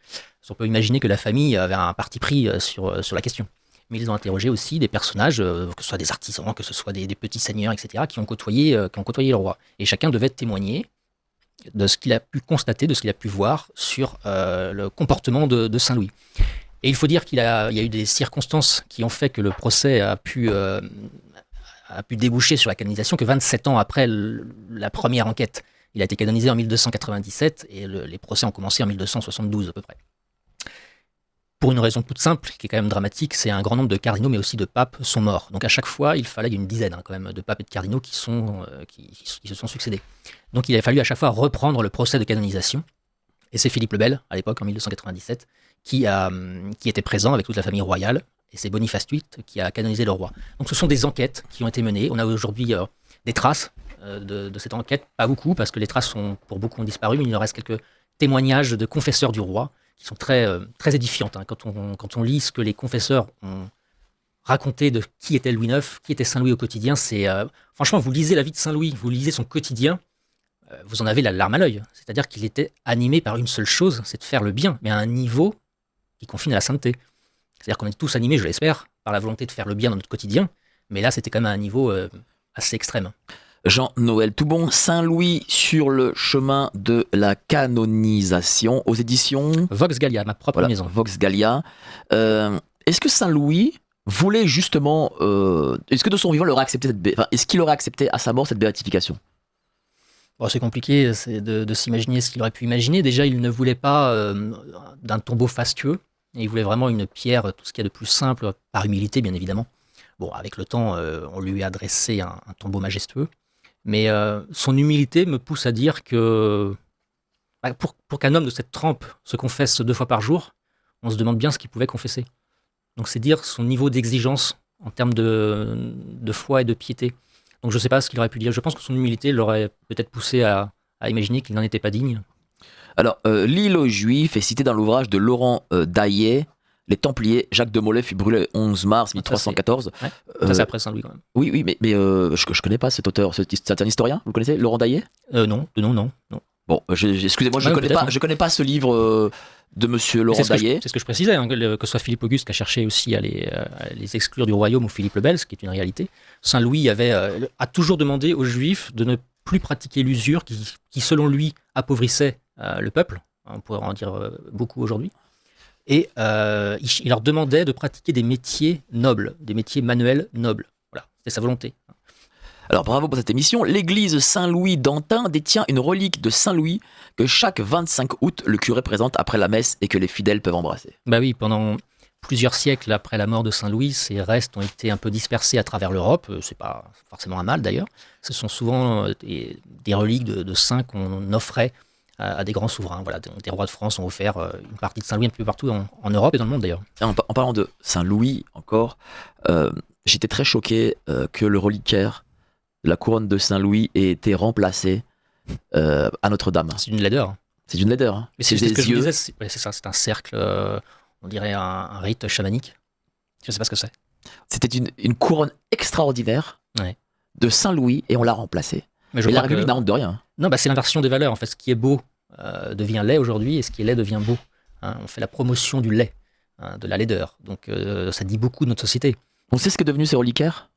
On peut imaginer que la famille avait un parti pris sur la question. Mais ils ont interrogé aussi des personnages, que ce soit des artisans, que ce soit des petits seigneurs, etc., qui ont côtoyé le roi. Et chacun devait témoigner de ce qu'il a pu constater, de ce qu'il a pu voir sur le comportement de Saint Louis. Et il faut dire qu'il y a eu des circonstances qui ont fait que le procès a pu déboucher sur la canonisation que 27 ans après la première enquête. Il a été canonisé en 1297 et les procès ont commencé en 1272 à peu près. Pour une raison toute simple, qui est quand même dramatique, c'est un grand nombre de cardinaux, mais aussi de papes, sont morts. Donc à chaque fois, il fallait une dizaine quand même de papes et de cardinaux qui se sont succédés. Donc il a fallu à chaque fois reprendre le procès de canonisation. Et c'est Philippe le Bel, à l'époque, en 1297, qui était présent avec toute la famille royale, et c'est Boniface VIII qui a canonisé le roi. Donc ce sont des enquêtes qui ont été menées. On a aujourd'hui des traces de cette enquête, pas beaucoup, parce que les traces pour beaucoup ont disparu, mais il en reste quelques témoignages de confesseurs du roi qui sont très, très édifiantes. Quand on lit ce que les confesseurs ont raconté de qui était Louis IX, qui était Saint-Louis au quotidien, franchement, vous lisez la vie de Saint-Louis, vous lisez son quotidien, vous en avez la larme à l'œil. C'est-à-dire qu'il était animé par une seule chose, c'est de faire le bien, mais à un niveau qui confine à la sainteté. C'est-à-dire qu'on est tous animés, je l'espère, par la volonté de faire le bien dans notre quotidien, mais là, c'était quand même à un niveau assez extrême. Jean-Noël Toubon, Saint-Louis sur le chemin de la canonisation, aux éditions Vox Gallia, ma propre maison. Vox Gallia. Est-ce que Saint-Louis voulait justement, est-ce que de son vivant, est-ce qu'il aurait accepté à sa mort cette béatification? Bon, c'est compliqué de s'imaginer ce qu'il aurait pu imaginer. Déjà, il ne voulait pas d'un tombeau fastueux, et il voulait vraiment une pierre, tout ce qu'il y a de plus simple, par humilité, bien évidemment. Bon, avec le temps, on lui a dressé un tombeau majestueux. Mais son humilité me pousse à dire que pour qu'un homme de cette trempe se confesse 2 fois par jour, on se demande bien ce qu'il pouvait confesser. Donc c'est dire son niveau d'exigence en termes de foi et de piété. Donc je ne sais pas ce qu'il aurait pu dire. Je pense que son humilité l'aurait peut-être poussé à imaginer qu'il n'en était pas digne. Alors, l'île aux Juifs est citée dans l'ouvrage de Laurent Daillet, Les Templiers. Jacques de Molay fut brûlé le 11 mars 1314. Ça, c'est après Saint-Louis quand même. Oui, mais je connais pas cet auteur. C'est un historien, vous le connaissez, Laurent Daillet? Non. Bon, excusez-moi, je connais pas ce livre de monsieur Laurent Daillet. C'est ce que je précisais, que ce soit Philippe Auguste qui a cherché aussi à les exclure du royaume, ou Philippe le Bel, ce qui est une réalité. Saint-Louis a toujours demandé aux Juifs de ne plus pratiquer l'usure qui selon lui, appauvrissait le peuple. On pourrait en dire beaucoup aujourd'hui. Et il leur demandait de pratiquer des métiers nobles, des métiers manuels nobles. Voilà, c'était sa volonté. Alors bravo pour cette émission. L'église Saint-Louis d'Antin détient une relique de Saint-Louis que chaque 25 août, le curé présente après la messe et que les fidèles peuvent embrasser. Bah oui, pendant plusieurs siècles après la mort de Saint-Louis, ces restes ont été un peu dispersés à travers l'Europe. C'est pas forcément un mal d'ailleurs. Ce sont souvent des reliques de saints qu'on offrait à des grands souverains. Voilà, des rois de France ont offert une partie de Saint-Louis un peu partout en Europe et dans le monde d'ailleurs. En parlant de Saint-Louis encore, j'étais très choqué que le reliquaire de la couronne de Saint-Louis ait été remplacé à Notre-Dame. C'est une laideur. C'est une laideur. Hein. Mais c'est ce que je disais, c'est ça, c'est un cercle, on dirait un rite chamanique. Je ne sais pas ce que c'est. C'était une couronne extraordinaire de Saint-Louis et on l'a remplacée. Mais la République n'a honte de rien. Non, c'est l'inversion des valeurs. En fait, ce qui est beau devient laid aujourd'hui et ce qui est laid devient beau. Hein, on fait la promotion du laid, de la laideur. Donc ça dit beaucoup de notre société. On sait ce qu'est devenu ces reliquaires?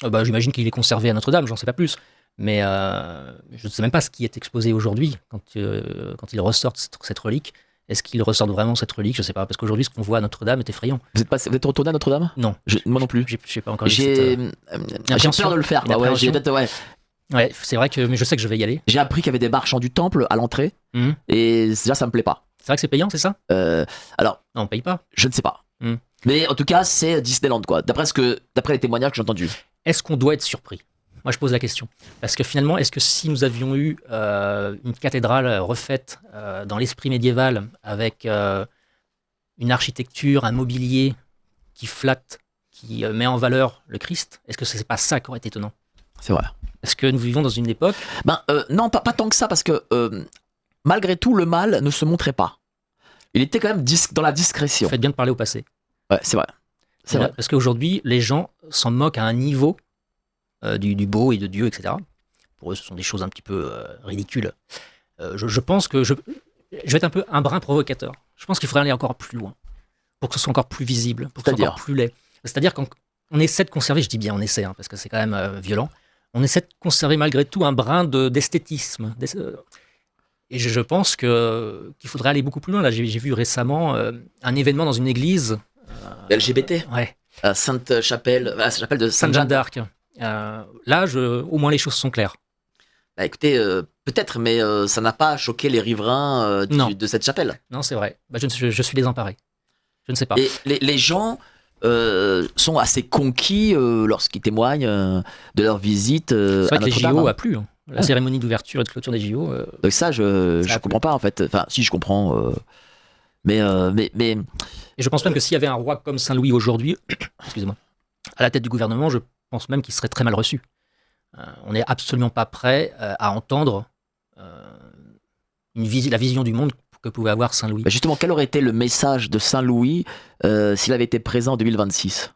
J'imagine qu'il est conservé à Notre-Dame, j'en sais pas plus. Mais je ne sais même pas ce qui est exposé aujourd'hui quand ils ressortent cette relique. Est-ce qu'ils ressortent vraiment cette relique? Je ne sais pas, parce qu'aujourd'hui, ce qu'on voit à Notre-Dame est effrayant. Vous êtes retourné à Notre-Dame? Non. Moi non plus. Je sais pas encore. J'ai peur de le faire. Ouais, c'est vrai mais je sais que je vais y aller. J'ai appris qu'il y avait des marchands du temple à l'entrée, et déjà ça me plaît pas. C'est vrai que c'est payant, c'est ça? Alors, non, on paye pas. Je ne sais pas. Mais en tout cas, c'est Disneyland, quoi. D'après les témoignages que j'ai entendus. Est-ce qu'on doit être surpris? Moi, je pose la question. Parce que finalement, est-ce que si nous avions eu une cathédrale refaite dans l'esprit médiéval, avec une architecture, un mobilier qui flatte, qui met en valeur le Christ, est-ce que c'est pas ça qui aurait été étonnant? C'est vrai. Est-ce que nous vivons dans une époque... Non, pas tant que ça, parce que malgré tout, le mal ne se montrait pas. Il était quand même dans la discrétion. Faites bien de parler au passé. Ouais, c'est vrai. C'est vrai. Parce qu'aujourd'hui, les gens s'en moquent à un niveau du beau et de Dieu, etc. Pour eux, ce sont des choses un petit peu ridicules. Je pense que je vais être un brin provocateur. Je pense qu'il faudrait aller encore plus loin, pour que ce soit encore plus visible, pour que ce soit encore plus laid. C'est-à-dire qu'on essaie de conserver, je dis bien on essaie, parce que c'est quand même violent, on essaie de conserver malgré tout un brin d'esthétisme. Et je pense qu'il faudrait aller beaucoup plus loin. Là, j'ai vu récemment un événement dans une église. LGBT. Ouais. Sainte-Chapelle, la chapelle de Sainte-Jeanne d'Arc. Là, au moins les choses sont claires. Écoutez, peut-être, mais ça n'a pas choqué les riverains de cette chapelle. Non, c'est vrai. Je suis désemparé. Je ne sais pas. Et les gens sont assez conquis lorsqu'ils témoignent de leur visite c'est vrai à que les Notre-Dame. JO a plu. La cérémonie d'ouverture et de clôture des JO. Donc ça, je comprends pas en fait. Enfin, si je comprends. Mais... Et je pense même que s'il y avait un roi comme Saint-Louis aujourd'hui, excusez-moi, à la tête du gouvernement, je pense même qu'il serait très mal reçu. On n'est absolument pas prêt à entendre la vision du monde que pouvait avoir Saint-Louis. Justement, quel aurait été le message de Saint-Louis s'il avait été présent en 2026 ?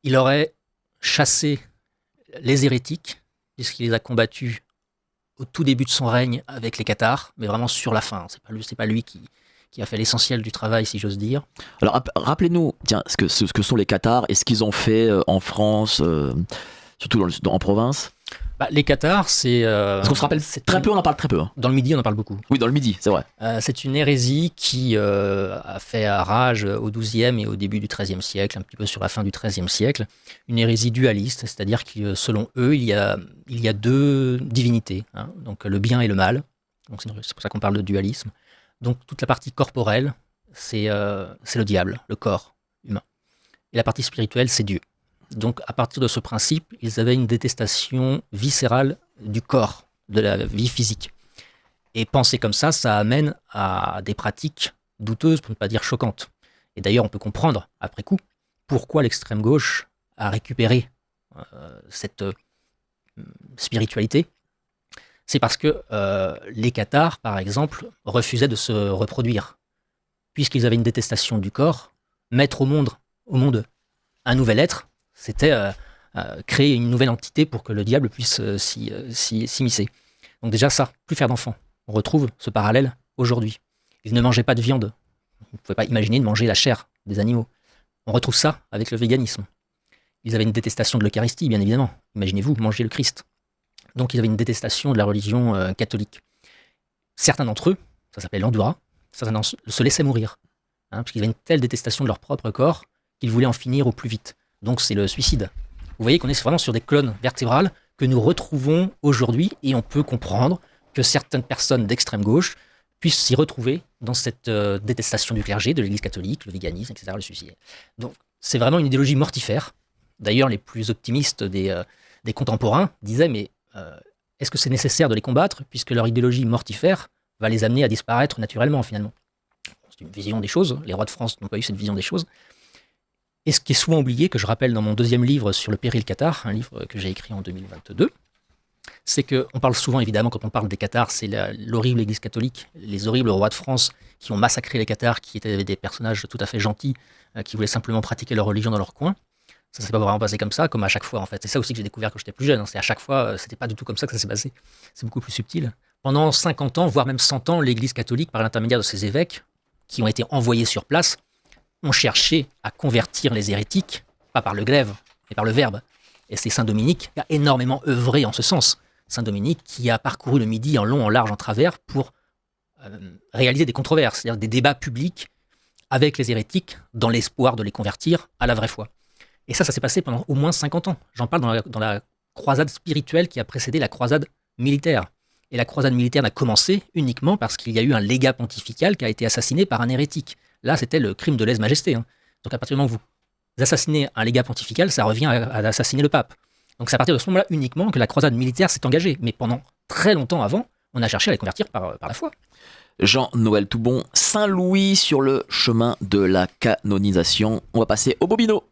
Il aurait chassé les hérétiques, puisqu'il les a combattus au tout début de son règne avec les Cathares, mais vraiment sur la fin. C'est pas lui qui a fait l'essentiel du travail, si j'ose dire. Alors, rappelez-nous ce que sont les Cathares et ce qu'ils ont fait en France, surtout en province. Les Cathares, c'est... Parce qu'on se rappelle très peu, on en parle très peu. Dans le Midi, on en parle beaucoup. Oui, dans le Midi, c'est vrai. C'est une hérésie qui a fait rage au XIIe et au début du XIIIe siècle, un petit peu sur la fin du XIIIe siècle. Une hérésie dualiste, c'est-à-dire que selon eux, il y a deux divinités, donc le bien et le mal. Donc c'est pour ça qu'on parle de dualisme. Donc toute la partie corporelle, c'est le diable, le corps humain. Et la partie spirituelle, c'est Dieu. Donc, à partir de ce principe, ils avaient une détestation viscérale du corps, de la vie physique. Et penser comme ça amène à des pratiques douteuses, pour ne pas dire choquantes. Et d'ailleurs, on peut comprendre, après coup, pourquoi l'extrême gauche a récupéré cette spiritualité. C'est parce que les Cathares, par exemple, refusaient de se reproduire. Puisqu'ils avaient une détestation du corps, mettre au monde un nouvel être, c'était créer une nouvelle entité pour que le diable puisse s'immiscer. Donc déjà ça, plus faire d'enfants. On retrouve ce parallèle aujourd'hui. Ils ne mangeaient pas de viande. Vous ne pouvez pas imaginer de manger la chair des animaux. On retrouve ça avec le véganisme. Ils avaient une détestation de l'Eucharistie, bien évidemment. Imaginez-vous manger le Christ. Donc ils avaient une détestation de la religion catholique. Certains d'entre eux, ça s'appelait l'Endura, certains se laissaient mourir. Parce qu'ils avaient une telle détestation de leur propre corps qu'ils voulaient en finir au plus vite. Donc c'est le suicide. Vous voyez qu'on est vraiment sur des colonnes vertébrales que nous retrouvons aujourd'hui et on peut comprendre que certaines personnes d'extrême gauche puissent s'y retrouver dans cette détestation du clergé, de l'Église catholique, le véganisme, etc., le suicide. Donc c'est vraiment une idéologie mortifère. D'ailleurs, les plus optimistes des contemporains disaient mais est-ce que c'est nécessaire de les combattre puisque leur idéologie mortifère va les amener à disparaître naturellement finalement. C'est une vision des choses. Les rois de France n'ont pas eu cette vision des choses. Et ce qui est souvent oublié, que je rappelle dans mon deuxième livre sur le péril cathare, un livre que j'ai écrit en 2022, c'est qu'on parle souvent, évidemment, quand on parle des Cathares, c'est l'horrible Église catholique, les horribles rois de France qui ont massacré les Cathares, qui étaient des personnages tout à fait gentils, qui voulaient simplement pratiquer leur religion dans leur coin. Ça ne s'est pas vraiment passé comme ça, comme à chaque fois, en fait. C'est ça aussi que j'ai découvert quand j'étais plus jeune. C'est à chaque fois, c'était pas du tout comme ça que ça s'est passé. C'est beaucoup plus subtil. Pendant 50 ans, voire même 100 ans, l'Église catholique, par l'intermédiaire de ses évêques, qui ont été envoyés sur place, ont cherché à convertir les hérétiques, pas par le glaive, mais par le verbe. Et c'est Saint Dominique qui a énormément œuvré en ce sens. Saint Dominique qui a parcouru le Midi en long, en large, en travers pour réaliser des controverses, c'est-à-dire des débats publics avec les hérétiques dans l'espoir de les convertir à la vraie foi. Et ça s'est passé pendant au moins 50 ans. J'en parle dans la croisade spirituelle qui a précédé la croisade militaire. Et la croisade militaire n'a commencé uniquement parce qu'il y a eu un légat pontifical qui a été assassiné par un hérétique. Là, c'était le crime de lèse-majesté. Donc à partir du moment où vous assassinez un légat pontifical, ça revient à assassiner le pape. Donc c'est à partir de ce moment-là uniquement que la croisade militaire s'est engagée. Mais pendant très longtemps avant, on a cherché à les convertir par la foi. Jean-Noël Toubon, Saint-Louis sur le chemin de la canonisation. On va passer au Bobino.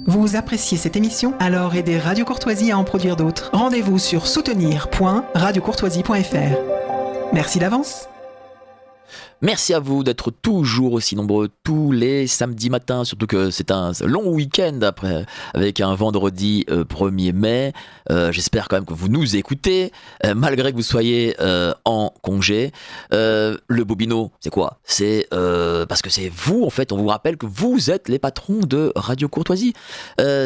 Vous appréciez cette émission? Alors aidez Radio Courtoisie à en produire d'autres. Rendez-vous sur soutenir.radiocourtoisie.fr. Merci d'avance. Merci à vous d'être toujours aussi nombreux tous les samedis matins, surtout que c'est un long week-end après, avec un vendredi 1er mai. J'espère quand même que vous nous écoutez, malgré que vous soyez en congé. Le Bobino, c'est quoi? C'est parce que c'est vous, en fait, on vous rappelle que vous êtes les patrons de Radio Courtoisie.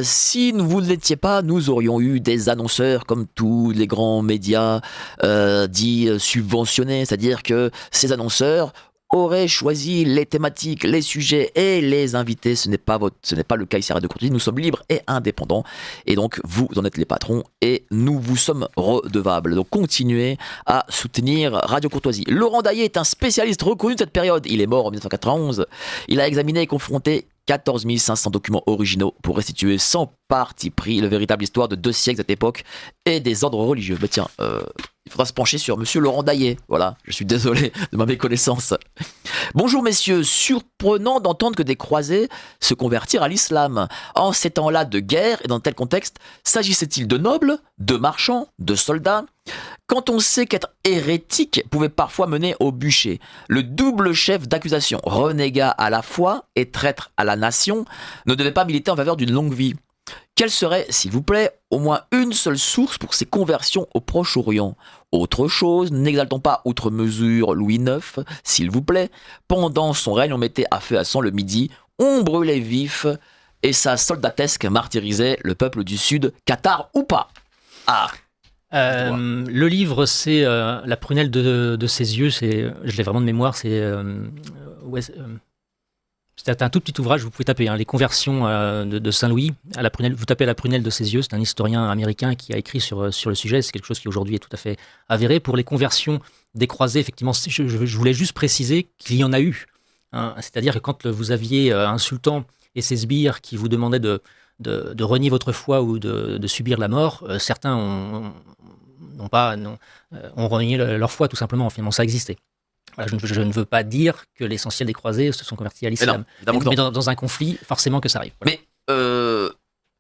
Si vous ne l'étiez pas, nous aurions eu des annonceurs comme tous les grands médias dits subventionnés, c'est-à-dire que ces annonceurs auraient choisi les thématiques, les sujets et les invités. Ce n'est pas le cas ici à Radio Courtoisie. Nous sommes libres et indépendants. Et donc, vous en êtes les patrons et nous vous sommes redevables. Donc, continuez à soutenir Radio Courtoisie. Laurent Daillé est un spécialiste reconnu de cette période. Il est mort en 1991. Il a examiné et confronté 14 500 documents originaux pour restituer sans parti pris le véritable histoire de 2 siècles de cette époque et des ordres religieux. Bah tiens, il faudra se pencher sur Monsieur Laurent Daillet. Voilà, je suis désolé de ma méconnaissance. Bonjour messieurs, surprenant d'entendre que des croisés se convertirent à l'islam. En ces temps-là de guerre et dans tel contexte, s'agissait-il de nobles, de marchands, de soldats ? Quand on sait qu'être hérétique pouvait parfois mener au bûcher, le double chef d'accusation, renégat à la foi et traître à la nation, ne devait pas militer en faveur d'une longue vie. Quelle serait, s'il vous plaît, au moins une seule source pour ces conversions au Proche-Orient ? Autre chose, n'exaltons pas outre mesure Louis IX, s'il vous plaît. Pendant son règne, on mettait à feu à sang le Midi, on brûlait vif, et sa soldatesque martyrisait le peuple du Sud, cathare ou pas. Ah. Le livre, c'est La prunelle de ses yeux, je l'ai vraiment de mémoire, c'est un tout petit ouvrage, vous pouvez taper les conversions de Saint-Louis. Vous tapez La prunelle de ses yeux, c'est un historien américain qui a écrit sur le sujet, c'est quelque chose qui aujourd'hui est tout à fait avéré. Pour les conversions des croisés, effectivement, je voulais juste préciser qu'il y en a eu. C'est-à-dire que quand vous aviez un sultan et ses sbires qui vous demandaient de renier votre foi ou de subir la mort, certains ont renié leur foi tout simplement, finalement ça existait. Voilà, je ne veux pas dire que l'essentiel des croisés se sont convertis à l'islam, mais dans un conflit, forcément que ça arrive. Voilà. Mais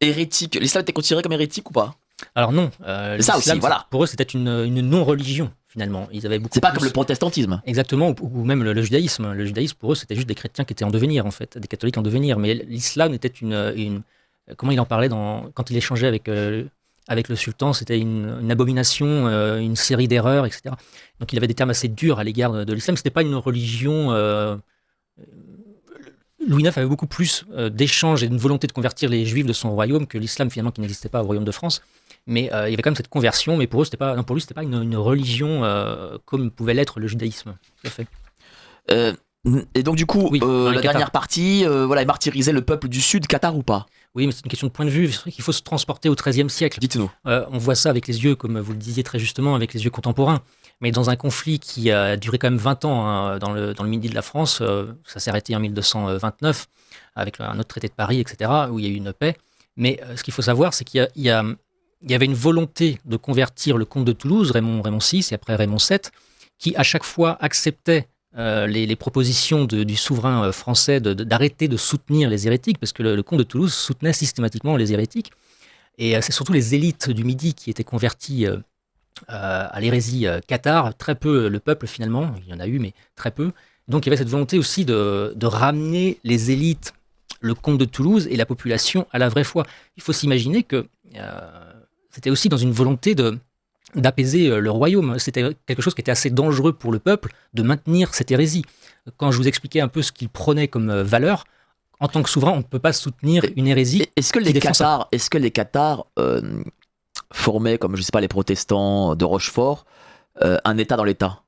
hérétique, l'islam était considéré comme hérétique ou pas ? Alors non, ça aussi, voilà. Pour eux c'était une non-religion finalement. Ils avaient beaucoup. C'est pas comme le protestantisme. Exactement, ou même le judaïsme. Le judaïsme pour eux c'était juste des chrétiens qui étaient en devenir en fait, des catholiques en devenir. Mais l'islam était une comment il en parlait quand il échangeait avec le sultan, c'était une abomination, une série d'erreurs, etc. Donc il avait des termes assez durs à l'égard de l'islam. C'était pas une religion. Louis IX avait beaucoup plus d'échanges et une volonté de convertir les juifs de son royaume que l'islam finalement qui n'existait pas au royaume de France. Mais il y avait quand même cette conversion. Mais pour lui, c'était pas une religion comme pouvait l'être le judaïsme. Tout à fait. Et donc du coup, la dernière partie, il martyrisait le peuple du Sud, cathare ou pas ? Oui, mais c'est une question de point de vue. C'est vrai qu'il faut se transporter au XIIIe siècle. Dites-nous. On voit ça avec les yeux, comme vous le disiez très justement, avec les yeux contemporains. Mais dans un conflit qui a duré quand même 20 ans dans le Midi de la France, ça s'est arrêté en 1229 avec un autre traité de Paris, etc., où il y a eu une paix. Mais ce qu'il faut savoir, c'est qu'il y avait une volonté de convertir le comte de Toulouse, Raymond VI, et après Raymond VII, qui à chaque fois acceptait les propositions du souverain français d'arrêter de soutenir les hérétiques, parce que le comte de Toulouse soutenait systématiquement les hérétiques. Et c'est surtout les élites du Midi qui étaient converties à l'hérésie cathare, très peu le peuple finalement, il y en a eu, mais très peu. Donc il y avait cette volonté aussi de ramener les élites, le comte de Toulouse et la population à la vraie foi. Il faut s'imaginer que c'était aussi dans une volonté d'apaiser le royaume. C'était quelque chose qui était assez dangereux pour le peuple de maintenir cette hérésie. Quand je vous expliquais un peu ce qu'il prenait comme valeur, en tant que souverain, on ne peut pas soutenir une hérésie. Est-ce que les Cathares formaient, comme je sais pas, les protestants de Rochefort, un État dans l'État ?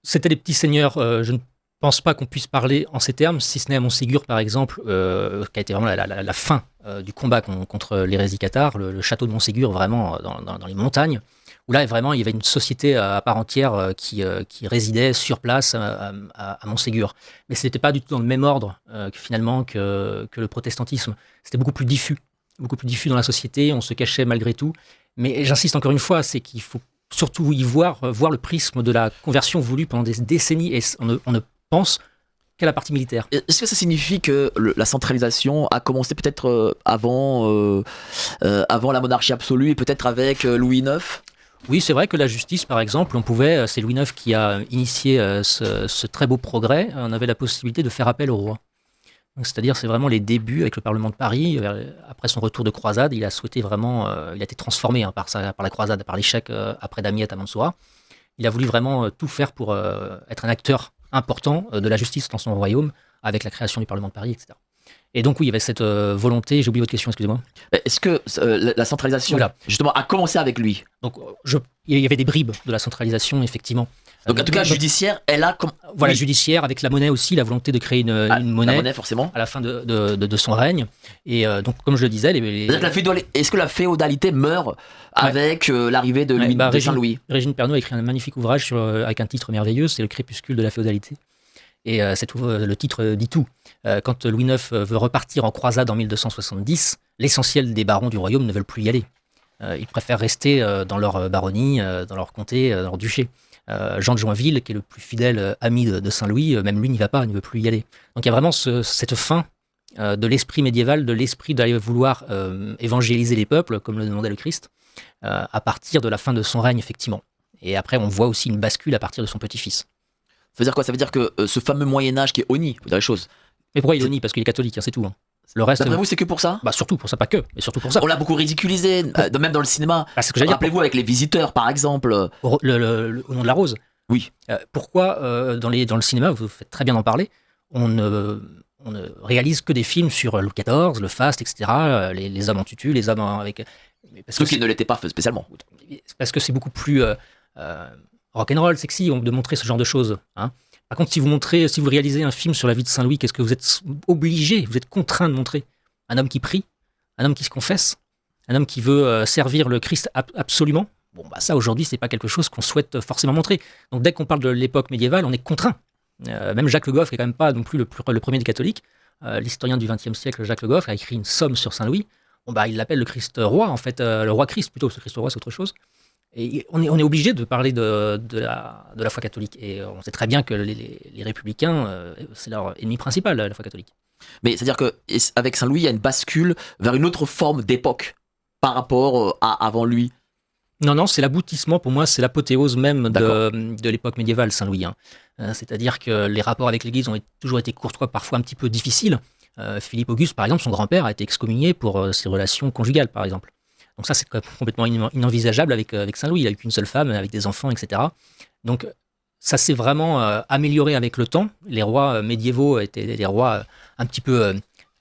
C'était des petits seigneurs. Je ne pense pas qu'on puisse parler en ces termes, si ce n'est à Montségur par exemple, qui a été vraiment la fin du combat contre l'hérésie cathare, le château de Montségur vraiment dans les montagnes, où là vraiment il y avait une société à part entière qui résidait sur place à Montségur. Mais ce n'était pas du tout dans le même ordre que le protestantisme. C'était beaucoup plus diffus dans la société, on se cachait malgré tout. Mais j'insiste encore une fois, c'est qu'il faut surtout y voir le prisme de la conversion voulue pendant des décennies, et on ne pense qu'à la partie militaire. Est-ce que ça signifie que la centralisation a commencé peut-être avant la monarchie absolue et peut-être avec Louis IX ? Oui, c'est vrai que la justice, par exemple, c'est Louis IX qui a initié ce très beau progrès. On avait la possibilité de faire appel au roi. Donc, c'est-à-dire, c'est vraiment les débuts avec le Parlement de Paris. Après son retour de croisade, il a souhaité vraiment, il a été transformé par la croisade, par l'échec après Damiette à Mansoura. Il a voulu vraiment tout faire pour être un acteur important de la justice dans son royaume, avec la création du Parlement de Paris, etc. Et donc oui, il y avait cette volonté, j'ai oublié votre question, excusez-moi. Est-ce que la centralisation, justement, a commencé avec lui ? Donc il y avait des bribes de la centralisation, effectivement. Donc en tout cas, judiciaire, elle a... Voilà, judiciaire, avec la monnaie aussi, la volonté de créer une monnaie, la monnaie, forcément, à la fin de son règne. Et donc, comme je le disais... Est-ce que la féodalité meurt avec l'arrivée de Saint-Louis ? Régine Pernoud a écrit un magnifique ouvrage avec un titre merveilleux, c'est Le crépuscule de la féodalité. Et le titre dit tout. Quand Louis IX veut repartir en croisade en 1270, l'essentiel des barons du royaume ne veulent plus y aller. Ils préfèrent rester dans leur baronnie, dans leur comté, dans leur duché. Jean de Joinville, qui est le plus fidèle ami de Saint-Louis, même lui n'y va pas, il ne veut plus y aller. Donc il y a vraiment cette fin de l'esprit médiéval, de l'esprit d'aller vouloir évangéliser les peuples, comme le demandait le Christ, à partir de la fin de son règne, effectivement. Et après, on voit aussi une bascule à partir de son petit-fils. Ça veut dire quoi? Ça veut dire que ce fameux Moyen-Âge qui est honni, faut dire les choses. Mais pourquoi il est honni? Parce qu'il est catholique, hein, c'est tout. Hein. Le reste. D'après vous, c'est que pour ça? Bah surtout pour ça, pas que, mais surtout pour ça. On l'a beaucoup ridiculisé, même dans le cinéma. C'est ce que j'allais dire. Rappelez-vous avec Les Visiteurs, par exemple. Au nom de la rose. Oui. Pourquoi dans le cinéma, vous faites très bien d'en parler, on ne réalise que des films sur Louis XIV, le faste, etc. Les hommes en tutu, les hommes avec. Ceux qui ne l'étaient pas spécialement. Parce que c'est beaucoup plus rock'n'roll, sexy de montrer ce genre de choses. Hein. Par contre, si vous réalisez un film sur la vie de Saint-Louis, qu'est-ce que vous êtes obligé, vous êtes contraint de montrer? Un homme qui prie, un homme qui se confesse, un homme qui veut servir le Christ absolument. Bon, bah ça, aujourd'hui, c'est pas quelque chose qu'on souhaite forcément montrer. Donc, dès qu'on parle de l'époque médiévale, on est contraint. Même Jacques Le Goff, qui est quand même pas non plus le premier des catholiques, l'historien du XXe siècle, Jacques Le Goff, a écrit une somme sur Saint-Louis. Bon, bah, il l'appelle le Christ roi, en fait, le roi Christ plutôt, parce que Christ roi, c'est autre chose. Et on est obligé de parler de la foi catholique. Et on sait très bien que les républicains, c'est leur ennemi principal, la foi catholique. Mais c'est-à-dire qu'avec Saint-Louis, il y a une bascule vers une autre forme d'époque par rapport à avant lui. Non, c'est l'aboutissement, pour moi, c'est l'apothéose même de l'époque médiévale, Saint-Louis. Hein. C'est-à-dire que les rapports avec l'Église ont toujours été courtois, parfois un petit peu difficiles. Philippe Auguste, par exemple, son grand-père a été excommunié pour ses relations conjugales, par exemple. Donc ça, c'est complètement inenvisageable avec Saint-Louis. Il n'a eu qu'une seule femme, avec des enfants, etc. Donc ça s'est vraiment amélioré avec le temps. Les rois médiévaux étaient des rois un petit peu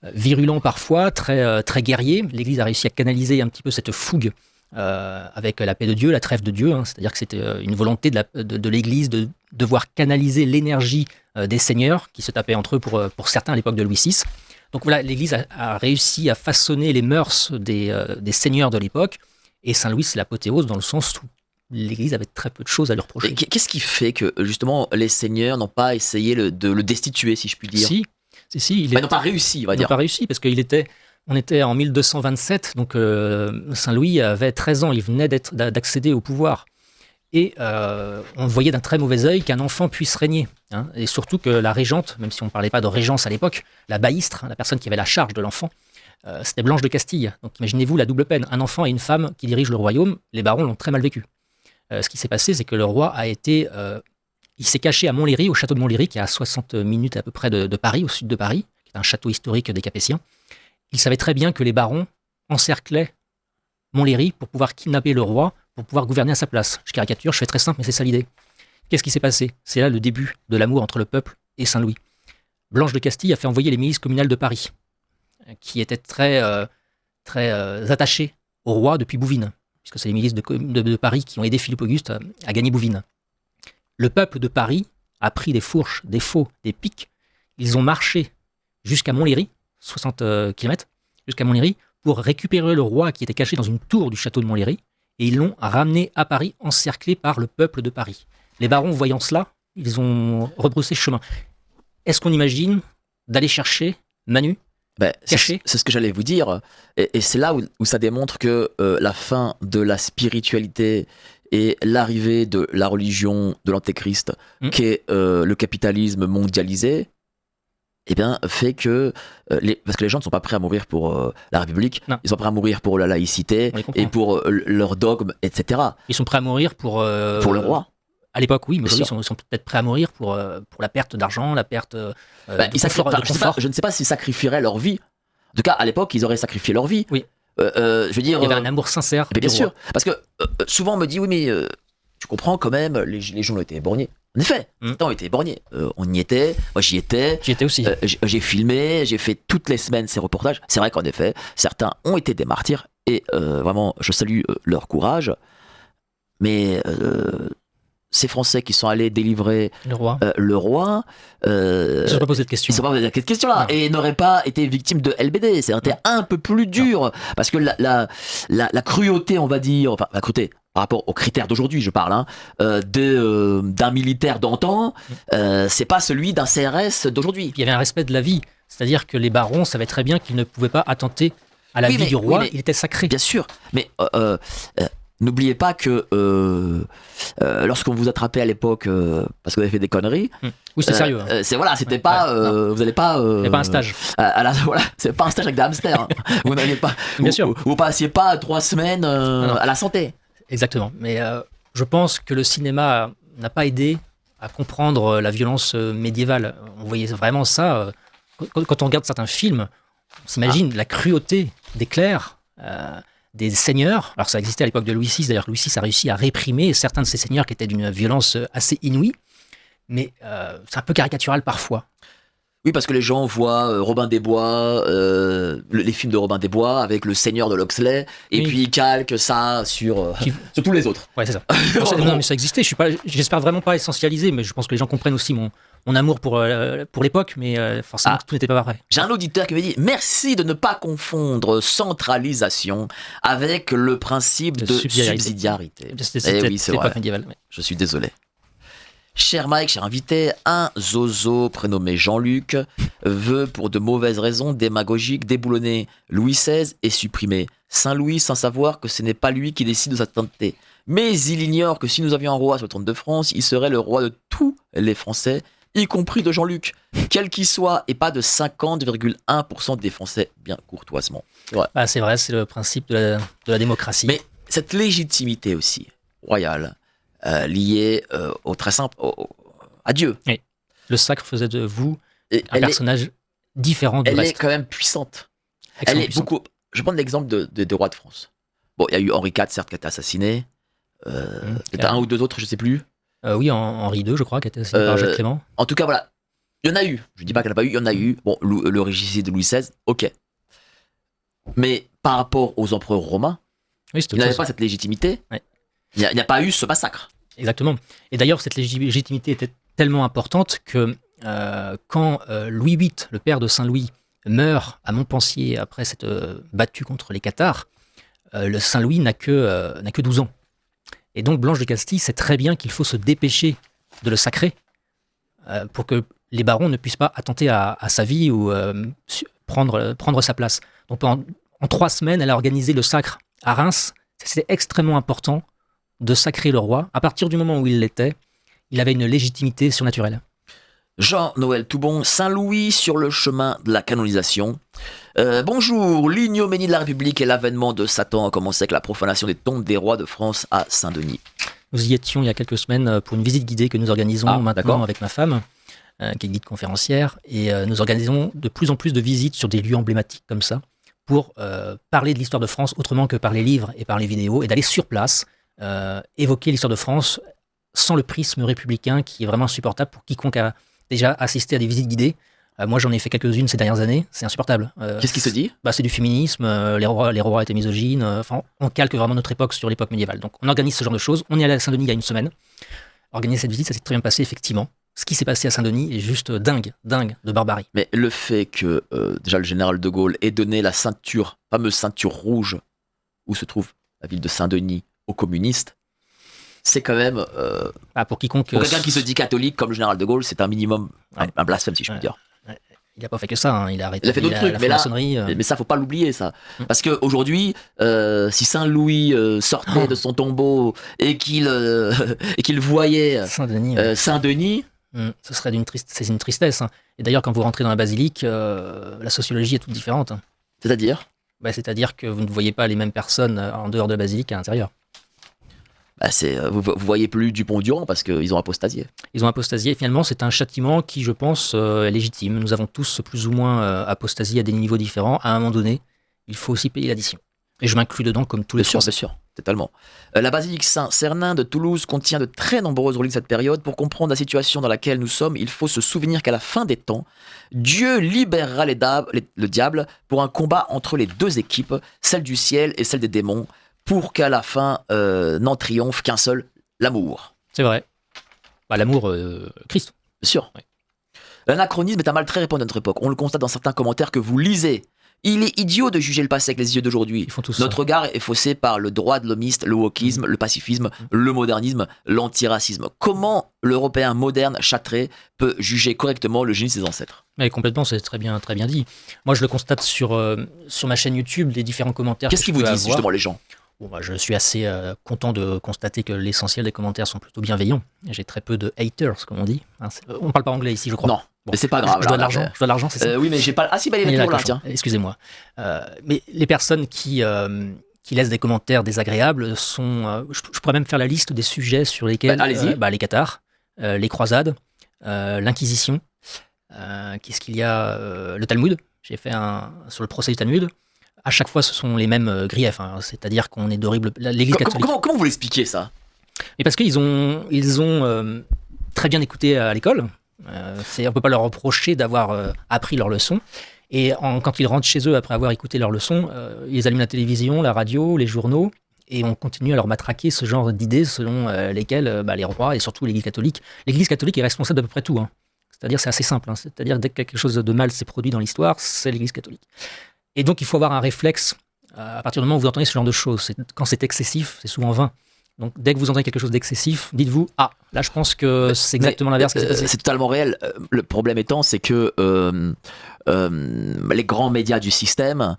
virulents parfois, très, très guerriers. L'Église a réussi à canaliser un petit peu cette fougue avec la paix de Dieu, la trêve de Dieu. Hein. C'est-à-dire que c'était une volonté de l'Église de devoir canaliser l'énergie des seigneurs qui se tapaient entre eux pour certains à l'époque de Louis VI. Donc voilà, l'Église a réussi à façonner les mœurs des seigneurs de l'époque, et Saint-Louis, c'est l'apothéose dans le sens où l'Église avait très peu de choses à lui reprocher. Et qu'est-ce qui fait que, justement, les seigneurs n'ont pas essayé de le destituer, si je puis dire? Si. Ils n'ont pas réussi, on va dire. Ils n'ont pas réussi, parce on était en 1227, donc Saint-Louis avait 13 ans, il venait d'accéder au pouvoir. Et on voyait d'un très mauvais œil qu'un enfant puisse régner. Hein, et surtout que la régente, même si on ne parlait pas de régence à l'époque, la baïstre, la personne qui avait la charge de l'enfant, c'était Blanche de Castille. Donc imaginez-vous la double peine, un enfant et une femme qui dirigent le royaume, les barons l'ont très mal vécu. Ce qui s'est passé, c'est que le roi il s'est caché à Montlhéry, au château de Montlhéry, qui est à 60 minutes à peu près de Paris, au sud de Paris, qui est un château historique des Capétiens. Il savait très bien que les barons encerclaient Montlhéry pour pouvoir kidnapper le roi, pour pouvoir gouverner à sa place. Je caricature, je fais très simple, mais c'est ça l'idée. Qu'est-ce qui s'est passé? C'est là le début de l'amour entre le peuple et Saint-Louis. Blanche de Castille a fait envoyer les milices communales de Paris, qui étaient très attachées au roi depuis Bouvines, puisque c'est les milices de Paris qui ont aidé Philippe Auguste à gagner Bouvines. Le peuple de Paris a pris des fourches, des faux, des pics. Ils ont marché jusqu'à Montlhéry, 60 km, jusqu'à Montlhéry, pour récupérer le roi qui était caché dans une tour du château de Montlhéry, et ils l'ont ramené à Paris, encerclé par le peuple de Paris. Les barons, voyant cela, ils ont rebroussé chemin. Est-ce qu'on imagine d'aller chercher Manu, caché? C'est ce que j'allais vous dire, et c'est là où ça démontre que la fin de la spiritualité et l'arrivée de la religion de l'antéchrist, qu'est le capitalisme mondialisé, eh bien, fait que parce que les gens ne sont pas prêts à mourir pour la République, non. Ils sont prêts à mourir pour la laïcité et pour leurs dogmes, etc. Ils sont prêts à mourir pour le roi. À l'époque, oui, mais ils sont peut-être prêts à mourir pour la perte d'argent, la perte de confort. Je ne sais pas s'ils sacrifieraient leur vie. En tout cas, à l'époque, ils auraient sacrifié leur vie. Oui. Je veux dire, il y avait un amour sincère. Bien sûr, parce que souvent on me dit oui, mais tu comprends quand même, les gens ont été éborgnés. En effet, certains ont été éborgnés. On y était, moi j'y étais. J'y étais aussi. J'ai filmé, j'ai fait toutes les semaines ces reportages. C'est vrai qu'en effet, certains ont été des martyrs et vraiment, je salue leur courage. Mais ces Français qui sont allés délivrer le roi, ils ne se sont pas posé de questions. Ils ne se sont pas posé cette question-là et n'auraient pas été victimes de LBD. C'était un peu plus dur parce que la cruauté, on va dire, enfin la cruauté. par rapport aux critères d'aujourd'hui, je parle, d'un militaire d'antan, c'est pas celui d'un CRS d'aujourd'hui. Il y avait un respect de la vie, c'est-à-dire que les barons savaient très bien qu'ils ne pouvaient pas attenter à la vie du roi, il était sacré. Bien sûr, mais n'oubliez pas que lorsqu'on vous attrapait à l'époque parce que vous avez fait des conneries, oui, c'était sérieux. C'était pas, vous n'allez pas. C'est pas un stage. C'est pas un stage avec des hamsters. Hein. Vous n'aviez pas. Bien sûr. Vous passiez pas 3 semaines à la santé. Exactement. Mais je pense que le cinéma n'a pas aidé à comprendre la violence médiévale. On voyait vraiment ça quand on regarde certains films. On s'imagine la cruauté des clercs. Des seigneurs, alors ça existait à l'époque de Louis VI, d'ailleurs Louis VI a réussi à réprimer certains de ces seigneurs qui étaient d'une violence assez inouïe, mais c'est un peu caricatural parfois. Oui, parce que les gens voient Robin des Bois, les films de Robin des Bois avec le seigneur de Loxley, et puis ils calquent ça sur tous les autres. Ouais, c'est ça. Non, mais ça existait, j'espère vraiment pas essentialiser, mais je pense que les gens comprennent aussi mon amour pour l'époque, mais forcément tout n'était pas vrai. J'ai un auditeur qui me dit « Merci de ne pas confondre centralisation avec le principe de subsidiarité. » C'était l'époque médiévale. Mais... Je suis désolé. Cher Mike, cher invité, un zozo prénommé Jean-Luc veut, pour de mauvaises raisons démagogiques, déboulonner Louis XVI et supprimer Saint-Louis sans savoir que ce n'est pas lui qui décide de sa sainteté. Mais il ignore que si nous avions un roi sur le trône de France, il serait le roi de tous les Français, y compris de Jean-Luc, quel qu'il soit, et pas de 50,1% des Français, bien courtoisement. C'est vrai, c'est le principe de la démocratie. Mais cette légitimité aussi, royale, liée au très simple, à Dieu. Oui. Le sacre faisait de vous un personnage différent du reste. Elle est quand même puissante. Elle est beaucoup. Je vais prendre l'exemple des rois de France. Bon, il y a eu Henri IV, certes, qui a été assassiné. Peut-être un ou deux autres, je ne sais plus. Oui, Henri II, je crois, qui a été assassiné par Jacques Clément. En tout cas, voilà. Il y en a eu. Je ne dis pas qu'il n'y en a pas eu, il y en a eu. Bon, le régicide de Louis XVI, ok. Mais par rapport aux empereurs romains, il n'avait pas cette légitimité. Ouais. Il n'y a pas eu ce massacre. Exactement. Et d'ailleurs, cette légitimité était tellement importante que quand Louis VIII, le père de Saint-Louis, meurt à Montpensier après s'être battu contre les Cathares, le Saint-Louis n'a que 12 ans. Et donc Blanche de Castille sait très bien qu'il faut se dépêcher de le sacrer pour que les barons ne puissent pas attenter à sa vie ou prendre sa place. Donc en 3 semaines, elle a organisé le sacre à Reims. C'était extrêmement important de sacrer le roi. À partir du moment où il l'était, il avait une légitimité surnaturelle. Jean-Noël Toubon, Saint-Louis sur le chemin de la canonisation. Bonjour, l'ignominie de la République et l'avènement de Satan a commencé avec la profanation des tombes des rois de France à Saint-Denis. Nous y étions il y a quelques semaines pour une visite guidée que nous organisons maintenant avec ma femme, qui est guide conférencière, et nous organisons de plus en plus de visites sur des lieux emblématiques comme ça, pour parler de l'histoire de France autrement que par les livres et par les vidéos, et d'aller sur place, évoquer l'histoire de France sans le prisme républicain qui est vraiment insupportable pour quiconque a déjà assisté à des visites guidées. Moi, j'en ai fait quelques-unes ces dernières années. C'est insupportable. Qu'est-ce qui se dit ? C'est du féminisme. Les rois étaient misogynes. On calque vraiment notre époque sur l'époque médiévale. Donc, on organise ce genre de choses. On est allé à Saint-Denis il y a une semaine. Organiser cette visite, ça s'est très bien passé, effectivement. Ce qui s'est passé à Saint-Denis est juste dingue de barbarie. Mais le fait que, déjà, le général de Gaulle ait donné la fameuse ceinture rouge où se trouve la ville de Saint-Denis aux communistes, c'est quand même... pour quiconque... Pour quelqu'un qui se dit catholique comme le général de Gaulle, c'est un minimum, un blasphème, si je puis dire. Il n'a pas fait que ça, il a arrêté. Il a fait d'autres trucs, mais ça, faut pas l'oublier, ça. Parce qu'aujourd'hui, si Saint-Louis sortait de son tombeau et qu'il voyait Saint-Denis, ce serait c'est une tristesse. Et d'ailleurs, quand vous rentrez dans la basilique, la sociologie est toute différente. C'est-à-dire ? C'est-à-dire que vous ne voyez pas les mêmes personnes en dehors de la basilique qu'à l'intérieur. Vous voyez plus Dupont-Durand parce qu'ils ont apostasié. Ils ont apostasié. Et finalement, c'est un châtiment qui, je pense, est légitime. Nous avons tous plus ou moins apostasié à des niveaux différents. À un moment donné, il faut aussi payer l'addition. Et je m'inclus dedans comme tous les Français. Bien sûr, totalement. La basilique Saint-Cernin de Toulouse contient de très nombreuses reliques de cette période. Pour comprendre la situation dans laquelle nous sommes, il faut se souvenir qu'à la fin des temps, Dieu libérera le diable pour un combat entre les deux équipes, celle du ciel et celle des démons, pour qu'à la fin n'en triomphe qu'un seul, l'amour. C'est vrai. L'amour, Christ. Bien sûr. Ouais. L'anachronisme est un mal très répandu à notre époque. On le constate dans certains commentaires que vous lisez. Il est idiot de juger le passé avec les yeux d'aujourd'hui. Ils font tous Notre ça. regard est faussé par le droit de l'homiste, le wokisme, le pacifisme, le modernisme, l'antiracisme. Comment l'Européen moderne, châtré, peut juger correctement le génie de ses ancêtres? Mais complètement, c'est très bien dit. Moi, je le constate sur ma chaîne YouTube, les différents commentaires. Qu'est-ce qu'ils vous disent, justement, les gens? Bon, bah, je suis assez content de constater que l'essentiel des commentaires sont plutôt bienveillants. J'ai très peu de haters, comme on dit. On ne parle pas anglais ici, je crois. Non. Bon, mais c'est pas grave. Je dois de l'argent, c'est ça? Oui, mais j'ai pas. Ah si, bah il est toujours là, tiens. Excusez-moi. Mais les personnes qui laissent des commentaires désagréables sont. Je pourrais même faire la liste des sujets sur lesquels. Allez-y. Les Cathares, les croisades, l'Inquisition. Qu'est-ce qu'il y a le Talmud. J'ai fait sur le procès du Talmud. À chaque fois, ce sont les mêmes griefs. Hein. C'est-à-dire qu'on est d'horribles. L'Église catholique. Comment vous l'expliquez ça? Mais parce qu'ils ont très bien écouté à l'école. On ne peut pas leur reprocher d'avoir appris leurs leçons. Et quand ils rentrent chez eux après avoir écouté leurs leçons, ils allument la télévision, la radio, les journaux, et on continue à leur matraquer ce genre d'idées selon lesquelles les rois et surtout l'Église catholique est responsable d'à peu près tout. Hein. C'est-à-dire c'est assez simple. Hein. C'est-à-dire dès que quelque chose de mal s'est produit dans l'histoire, c'est l'Église catholique. Et donc il faut avoir un réflexe à partir du moment où vous entendez ce genre de choses. Quand c'est excessif, c'est souvent vain. Donc, dès que vous entendez quelque chose d'excessif, dites-vous « Ah, là, je pense que c'est exactement l'inverse qui s'est passé. » C'est totalement réel. Le problème étant, c'est que les grands médias du système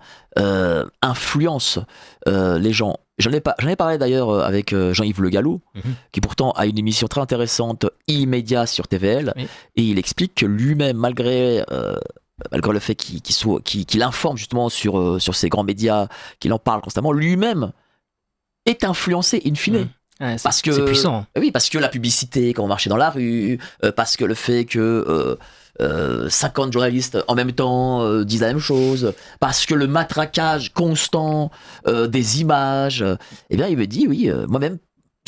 influencent les gens. J'en ai parlé d'ailleurs avec Jean-Yves Le Gallou, qui pourtant a une émission très intéressante, Immédiat sur TVL, et il explique que lui-même, malgré le fait qu'il informe justement sur ces grands médias, qu'il en parle constamment, lui-même est influencé in fine. Ouais, c'est puissant. Oui, parce que la publicité, quand on marchait dans la rue, parce que le fait que 50 journalistes en même temps disent la même chose, parce que le matraquage constant des images, eh bien il me dit, oui, moi-même,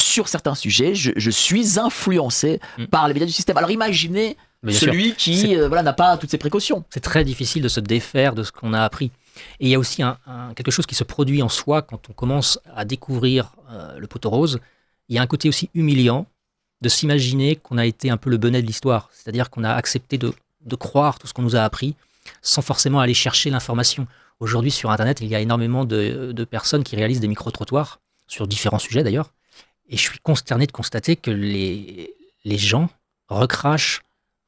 sur certains sujets, je suis influencé par les médias du système. Alors imaginez celui qui n'a pas toutes ces précautions. C'est très difficile de se défaire de ce qu'on a appris. Et il y a aussi quelque chose qui se produit en soi quand on commence à découvrir le poteau rose. Il y a un côté aussi humiliant de s'imaginer qu'on a été un peu le bonnet de l'histoire. C'est-à-dire qu'on a accepté de croire tout ce qu'on nous a appris sans forcément aller chercher l'information. Aujourd'hui, sur Internet, il y a énormément de personnes qui réalisent des micro-trottoirs sur différents sujets d'ailleurs. Et je suis consterné de constater que les gens recrachent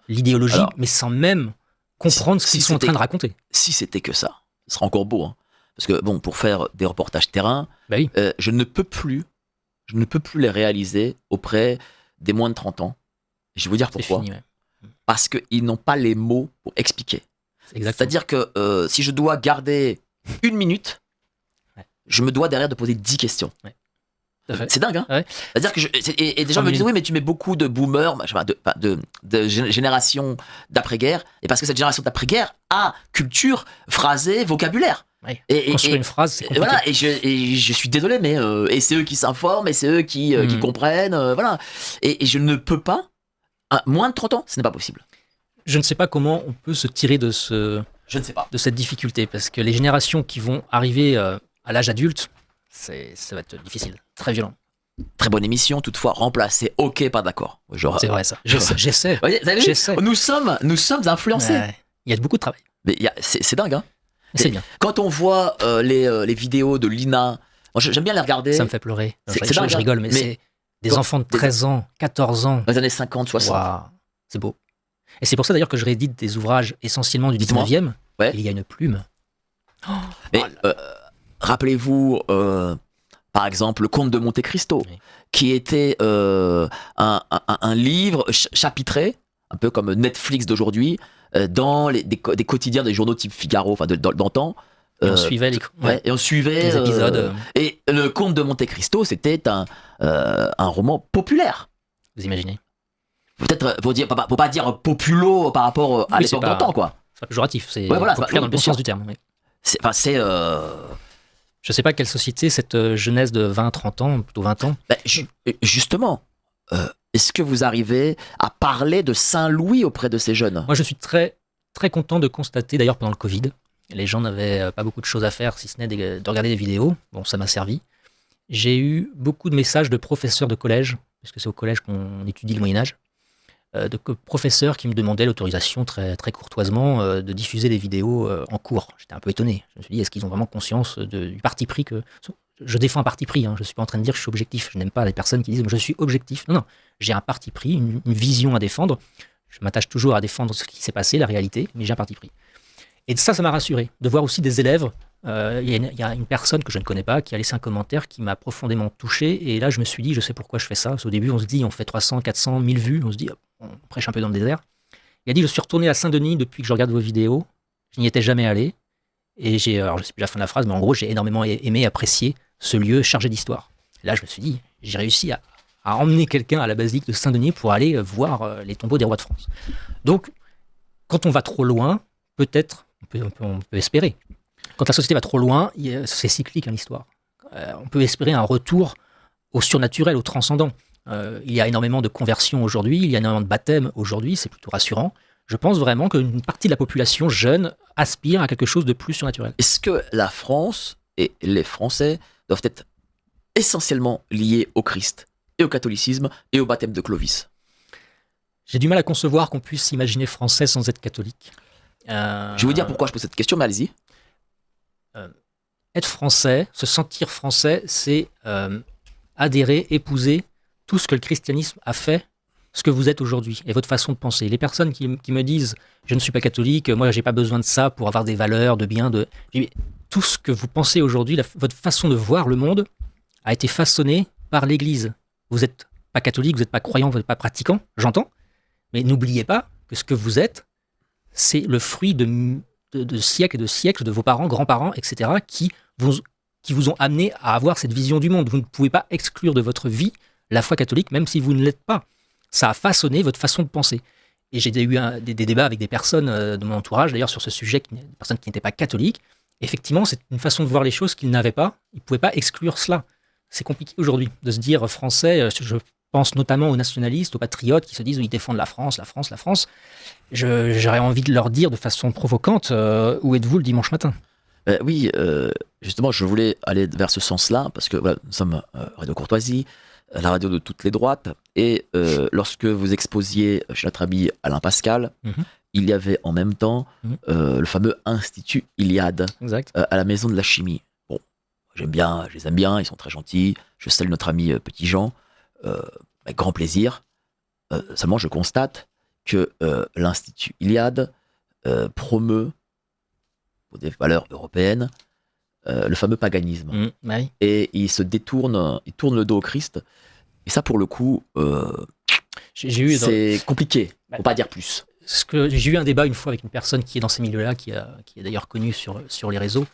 l'idéologie, mais sans même comprendre ce qu'ils sont en train de raconter. Si c'était que ça, ce serait encore beau. Hein. Parce que, bon, pour faire des reportages terrain, je ne peux plus les réaliser auprès des moins de 30 ans. Je vais vous dire pourquoi. Fini, ouais. Parce qu'ils n'ont pas les mots pour expliquer. C'est-à-dire que si je dois garder 1 minute, je me dois derrière de poser 10 questions. Ouais. C'est dingue, hein. Ouais. C'est-à-dire que et des gens me disent oui, mais tu mets beaucoup de boomers, de génération d'après-guerre, et parce que cette génération d'après-guerre a culture, phrasé, vocabulaire. Ouais. Construire une phrase, c'est compliqué. Voilà, et je suis désolé, mais et c'est eux qui s'informent, et c'est eux qui comprennent, voilà. Et je ne peux pas, moins de 30 ans, ce n'est pas possible. Je ne sais pas comment on peut se tirer de de cette difficulté, parce que les générations qui vont arriver à l'âge adulte, ça va être difficile, très violent. Très bonne émission, toutefois remplacée. Ok, pas d'accord. C'est vrai ça. J'essaie. J'essaie. Nous sommes influencés. Il y a beaucoup de travail. Mais c'est dingue, hein. C'est bien. Quand on voit les vidéos de Lina, moi, j'aime bien les regarder. Ça me fait pleurer. Je rigole, mais c'est des enfants de 13 ans, 14 ans. Dans les années 50, 60. Wow, c'est beau. Et c'est pour ça d'ailleurs que je réédite des ouvrages essentiellement du 19e. Ouais. Il y a une plume. Mais rappelez-vous, par exemple, Le Comte de Monte Cristo, qui était un livre chapitré, un peu comme Netflix d'aujourd'hui, dans des quotidiens des journaux type Figaro, enfin d'antan. Et on suivait et on suivait les épisodes. Et Le Comte de Monte Cristo, c'était un roman populaire. Vous imaginez? Peut-être, faut pas dire populo par rapport à l'époque d'antan, quoi. C'est pas péjoratif, c'est populaire dans le bon sens du terme. Oui. Je sais pas quelle société, cette jeunesse de 20-30 ans, plutôt 20 ans. Justement, est-ce que vous arrivez à parler de Saint-Louis auprès de ces jeunes? Moi, je suis très, très content de constater, d'ailleurs pendant le Covid, les gens n'avaient pas beaucoup de choses à faire, si ce n'est de regarder des vidéos. Bon, ça m'a servi. J'ai eu beaucoup de messages de professeurs de collège, parce que c'est au collège qu'on étudie le Moyen-Âge, de professeurs qui me demandaient l'autorisation très, très courtoisement de diffuser des vidéos en cours. J'étais un peu étonné. Je me suis dit, est-ce qu'ils ont vraiment conscience du parti pris que... Je défends un parti pris, hein. Je ne suis pas en train de dire que je suis objectif. Je n'aime pas les personnes qui disent je suis objectif. Non, non. J'ai un parti pris, une vision à défendre. Je m'attache toujours à défendre ce qui s'est passé, la réalité, mais j'ai un parti pris. Et ça m'a rassuré. De voir aussi des élèves. Il y a une personne que je ne connais pas qui a laissé un commentaire qui m'a profondément touché. Et là, je me suis dit, je sais pourquoi je fais ça. Parce qu'au début, on se dit, on fait 300, 400, 1000 vues. On se dit, on prêche un peu dans le désert. Il a dit, je suis retourné à Saint-Denis depuis que je regarde vos vidéos. Je n'y étais jamais allé. Et alors je ne sais plus la fin de la phrase, mais en gros, j'ai énormément aimé, apprécié ce lieu chargé d'histoire. Là, je me suis dit, j'ai réussi à emmener quelqu'un à la basilique de Saint-Denis pour aller voir les tombeaux des rois de France. Donc, quand on va trop loin, peut-être, on peut espérer. Quand la société va trop loin, c'est cyclique, hein, l'histoire. On peut espérer un retour au surnaturel, au transcendant. Il y a énormément de conversions aujourd'hui, il y a énormément de baptêmes aujourd'hui, c'est plutôt rassurant. Je pense vraiment qu'une partie de la population jeune aspire à quelque chose de plus surnaturel. Est-ce que la France et les Français doivent être essentiellement liés au Christ et au catholicisme et au baptême de Clovis? J'ai du mal à concevoir qu'on puisse s'imaginer français sans être catholique. Je vais vous dire pourquoi je pose cette question, mais allez-y. Être français, se sentir français, c'est adhérer, épouser tout ce que le christianisme a fait, ce que vous êtes aujourd'hui et votre façon de penser. Les personnes qui me disent « je ne suis pas catholique, moi j'ai pas besoin de ça pour avoir des valeurs, de bien, de... » Tout ce que vous pensez aujourd'hui, votre façon de voir le monde a été façonnée par l'Église. Vous n'êtes pas catholique, vous n'êtes pas croyant, vous n'êtes pas pratiquant, j'entends, mais n'oubliez pas que ce que vous êtes, c'est le fruit de siècles et de siècles de vos parents, grands-parents, etc., qui vous ont amené à avoir cette vision du monde. Vous ne pouvez pas exclure de votre vie la foi catholique, même si vous ne l'êtes pas. Ça a façonné votre façon de penser. Et j'ai eu des débats avec des personnes de mon entourage, d'ailleurs, sur ce sujet, des personnes qui n'étaient pas catholiques. Effectivement, c'est une façon de voir les choses qu'ils n'avaient pas. Ils ne pouvaient pas exclure cela. C'est compliqué aujourd'hui de se dire français. Je pense notamment aux nationalistes, aux patriotes qui se disent ils défendent la France, la France, la France. J'aurais envie de leur dire de façon provocante où êtes-vous le dimanche matin? Oui, justement, je voulais aller vers ce sens-là parce que voilà, nous sommes Radio Courtoisie, la radio de toutes les droites, et lorsque vous exposiez chez notre ami Alain Pascal, il y avait en même temps le fameux Institut Iliade à la Maison de la Chimie. Bon, je les aime bien, ils sont très gentils, je salue notre ami Petit Jean, avec grand plaisir. Seulement, je constate que l'Institut Iliade promeut, pour des valeurs européennes, le fameux paganisme. Oui. Et il tourne le dos au Christ. Et ça, pour le coup, c'est compliqué. Faut pas dire plus. J'ai eu un débat une fois avec une personne qui est dans ces milieux-là, qui est d'ailleurs connue sur les réseaux,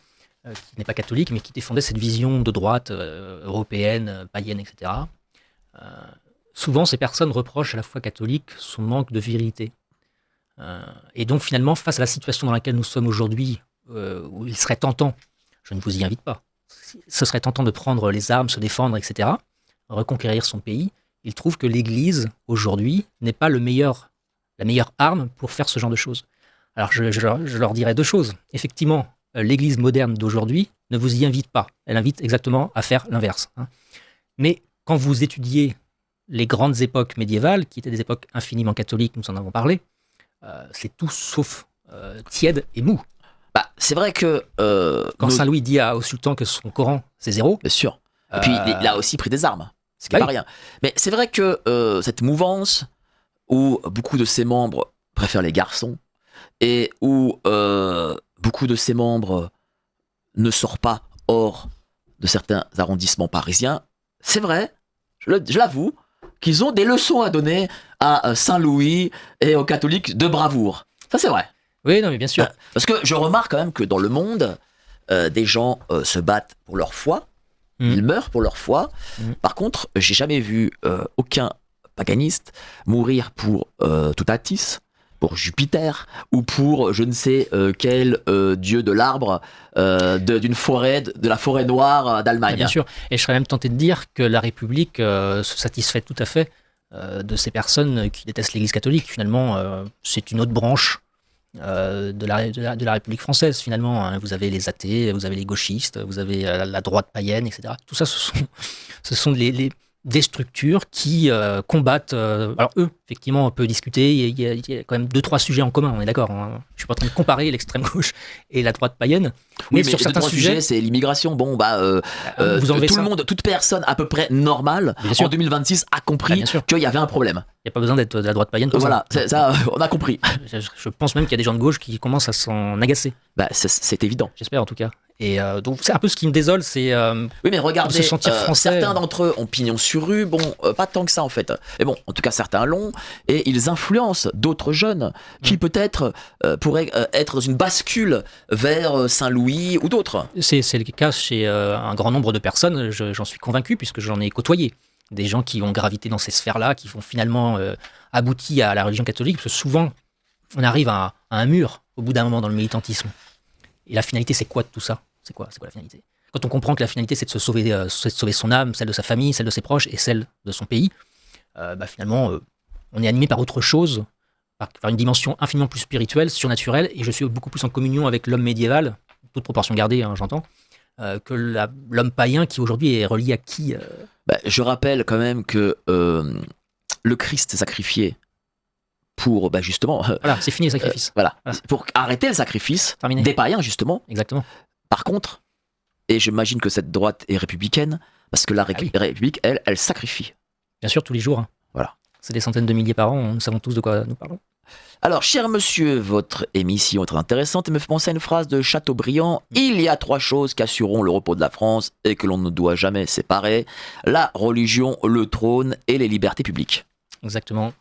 qui n'est pas catholique, mais qui défendait cette vision de droite européenne, païenne, etc. Souvent, ces personnes reprochent à la foi catholique son manque de virilité. Et donc, finalement, face à la situation dans laquelle nous sommes aujourd'hui, où il serait tentant, je ne vous y invite pas, ce serait tentant de prendre les armes, se défendre, etc., reconquérir son pays, il trouve que l'Église, aujourd'hui, n'est pas la meilleure arme pour faire ce genre de choses. Alors, je leur dirais deux choses. Effectivement, l'Église moderne d'aujourd'hui ne vous y invite pas. Elle invite exactement à faire l'inverse. Mais quand vous étudiez les grandes époques médiévales, qui étaient des époques infiniment catholiques, nous en avons parlé, c'est tout sauf tiède et mou. Bah, c'est vrai que... quand Saint Louis dit au sultan que son Coran, c'est zéro... Bien sûr. Et puis, il a aussi pris des armes, ce qui n'est pas rien. Mais c'est vrai que cette mouvance, où beaucoup de ses membres préfèrent les garçons, et où beaucoup de ses membres ne sortent pas hors de certains arrondissements parisiens, c'est vrai, je l'avoue, qu'ils ont des leçons à donner à Saint-Louis et aux catholiques de bravoure. Ça, c'est vrai. Oui, non, mais bien sûr. Parce que je remarque quand même que dans le monde, des gens se battent pour leur foi, ils meurent pour leur foi. Par contre, j'ai jamais vu aucun paganiste mourir pour Toutatis, pour Jupiter, ou pour je ne sais quel dieu de l'arbre d'une forêt, de la forêt noire d'Allemagne. Bien sûr. Et je serais même tenté de dire que la République se satisfait tout à fait de ces personnes qui détestent l'Église catholique. Finalement, c'est une autre branche de la République française, finalement. Vous avez les athées, vous avez les gauchistes, vous avez la droite païenne, etc. Tout ça, ce sont des structures qui combattent. Alors eux, effectivement, on peut discuter. Il y a quand même 2-3 sujets en commun. On est d'accord. Hein. Je suis pas en train de comparer l'extrême gauche et la droite païenne. Mais sur certains sujets, c'est l'immigration. Bon, vous enlevez tout le monde, toute personne à peu près normale en 2026 a compris qu'il y avait un problème. Il n'y a pas besoin d'être de la droite païenne. Voilà, ça, on a compris. Je pense même qu'il y a des gens de gauche qui commencent à s'en agacer. C'est évident. J'espère en tout cas. Et donc c'est un peu ce qui me désole, c'est oui, mais regardez, se sentir français. Certains d'entre eux ont pignon sur rue, pas tant que ça en fait. Mais bon, en tout cas certains l'ont, et ils influencent d'autres jeunes qui peut-être pourraient être dans une bascule vers Saint-Louis ou d'autres. C'est le cas chez un grand nombre de personnes, j'en suis convaincu puisque j'en ai côtoyé. Des gens qui ont gravité dans ces sphères-là, qui ont finalement abouti à la religion catholique, parce que souvent on arrive à un mur au bout d'un moment dans le militantisme. Et la finalité, c'est quoi de tout ça ? C'est quoi la finalité ? Quand on comprend que la finalité, c'est de sauver son âme, celle de sa famille, celle de ses proches et celle de son pays, finalement, on est animé par autre chose, par une dimension infiniment plus spirituelle, surnaturelle, et je suis beaucoup plus en communion avec l'homme médiéval, toute proportion gardée, hein, j'entends, que l'homme païen qui aujourd'hui est relié à qui Je rappelle quand même que le Christ s'est sacrifié pour justement voilà, c'est fini le sacrifice. Voilà, pour arrêter le sacrifice des païens justement. Exactement. Par contre, et j'imagine que cette droite est républicaine, parce que la République, elle sacrifie. Bien sûr, tous les jours. Hein. Voilà. C'est des centaines de milliers par an, nous savons tous de quoi nous parlons. Alors, cher monsieur, votre émission est très intéressante et me fait penser à une phrase de Chateaubriand. Il y a 3 choses qui assureront le repos de la France et que l'on ne doit jamais séparer: la religion, le trône et les libertés publiques. Exactement.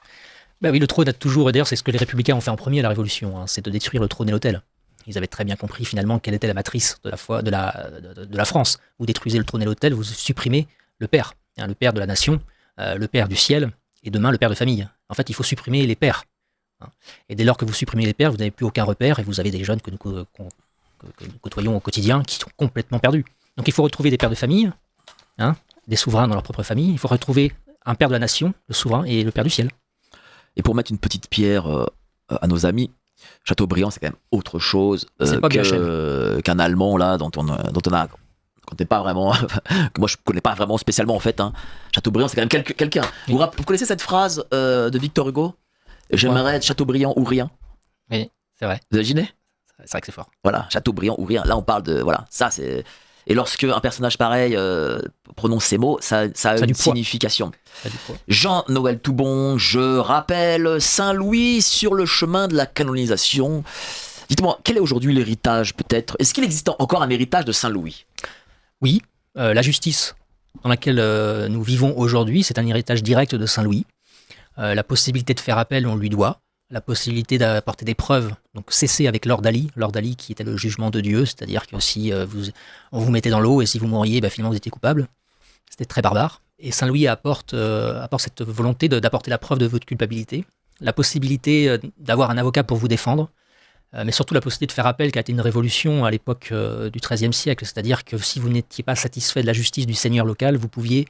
Oui, le trône a toujours, et d'ailleurs c'est ce que les républicains ont fait en premier à la Révolution, hein, c'est de détruire le trône et l'autel. Ils avaient très bien compris finalement quelle était la matrice de la France. Vous détruisez le trône et l'autel, vous supprimez le père, hein, le père de la nation, le père du ciel, et demain le père de famille. En fait, il faut supprimer les pères. Hein. Et dès lors que vous supprimez les pères, vous n'avez plus aucun repère, et vous avez des jeunes que nous côtoyons au quotidien qui sont complètement perdus. Donc il faut retrouver des pères de famille, hein, des souverains dans leur propre famille, il faut retrouver un père de la nation, le souverain, et le père du ciel. Et pour mettre une petite pierre à nos amis, Chateaubriand, c'est quand même autre chose qu'un Allemand là, dont on n'est pas vraiment, que moi je connais pas vraiment spécialement en fait. Hein. Chateaubriand, c'est quand même quelqu'un. Oui. Vous connaissez cette phrase de Victor Hugo ? J'aimerais être Chateaubriand ou rien. Oui, c'est vrai. Vous imaginez ? C'est vrai que c'est fort. Voilà, Chateaubriand ou rien. Là, on parle de ça, c'est. Et lorsque un personnage pareil prononce ces mots, ça a une signification. Jean-Noël Toubon, je rappelle Saint-Louis sur le chemin de la canonisation. Dites-moi, quel est aujourd'hui l'héritage peut-être ? Est-ce qu'il existe encore un héritage de Saint-Louis ? Oui, la justice dans laquelle nous vivons aujourd'hui, c'est un héritage direct de Saint-Louis. La possibilité de faire appel, on lui doit. La possibilité d'apporter des preuves, donc cesser avec Lord Ali qui était le jugement de Dieu, c'est-à-dire que si on vous mettait dans l'eau et si vous mouriez, finalement vous étiez coupable. C'était très barbare. Et Saint-Louis apporte cette volonté d'apporter la preuve de votre culpabilité, la possibilité d'avoir un avocat pour vous défendre, mais surtout la possibilité de faire appel qui a été une révolution à l'époque du XIIIe siècle, c'est-à-dire que si vous n'étiez pas satisfait de la justice du seigneur local, vous pouviez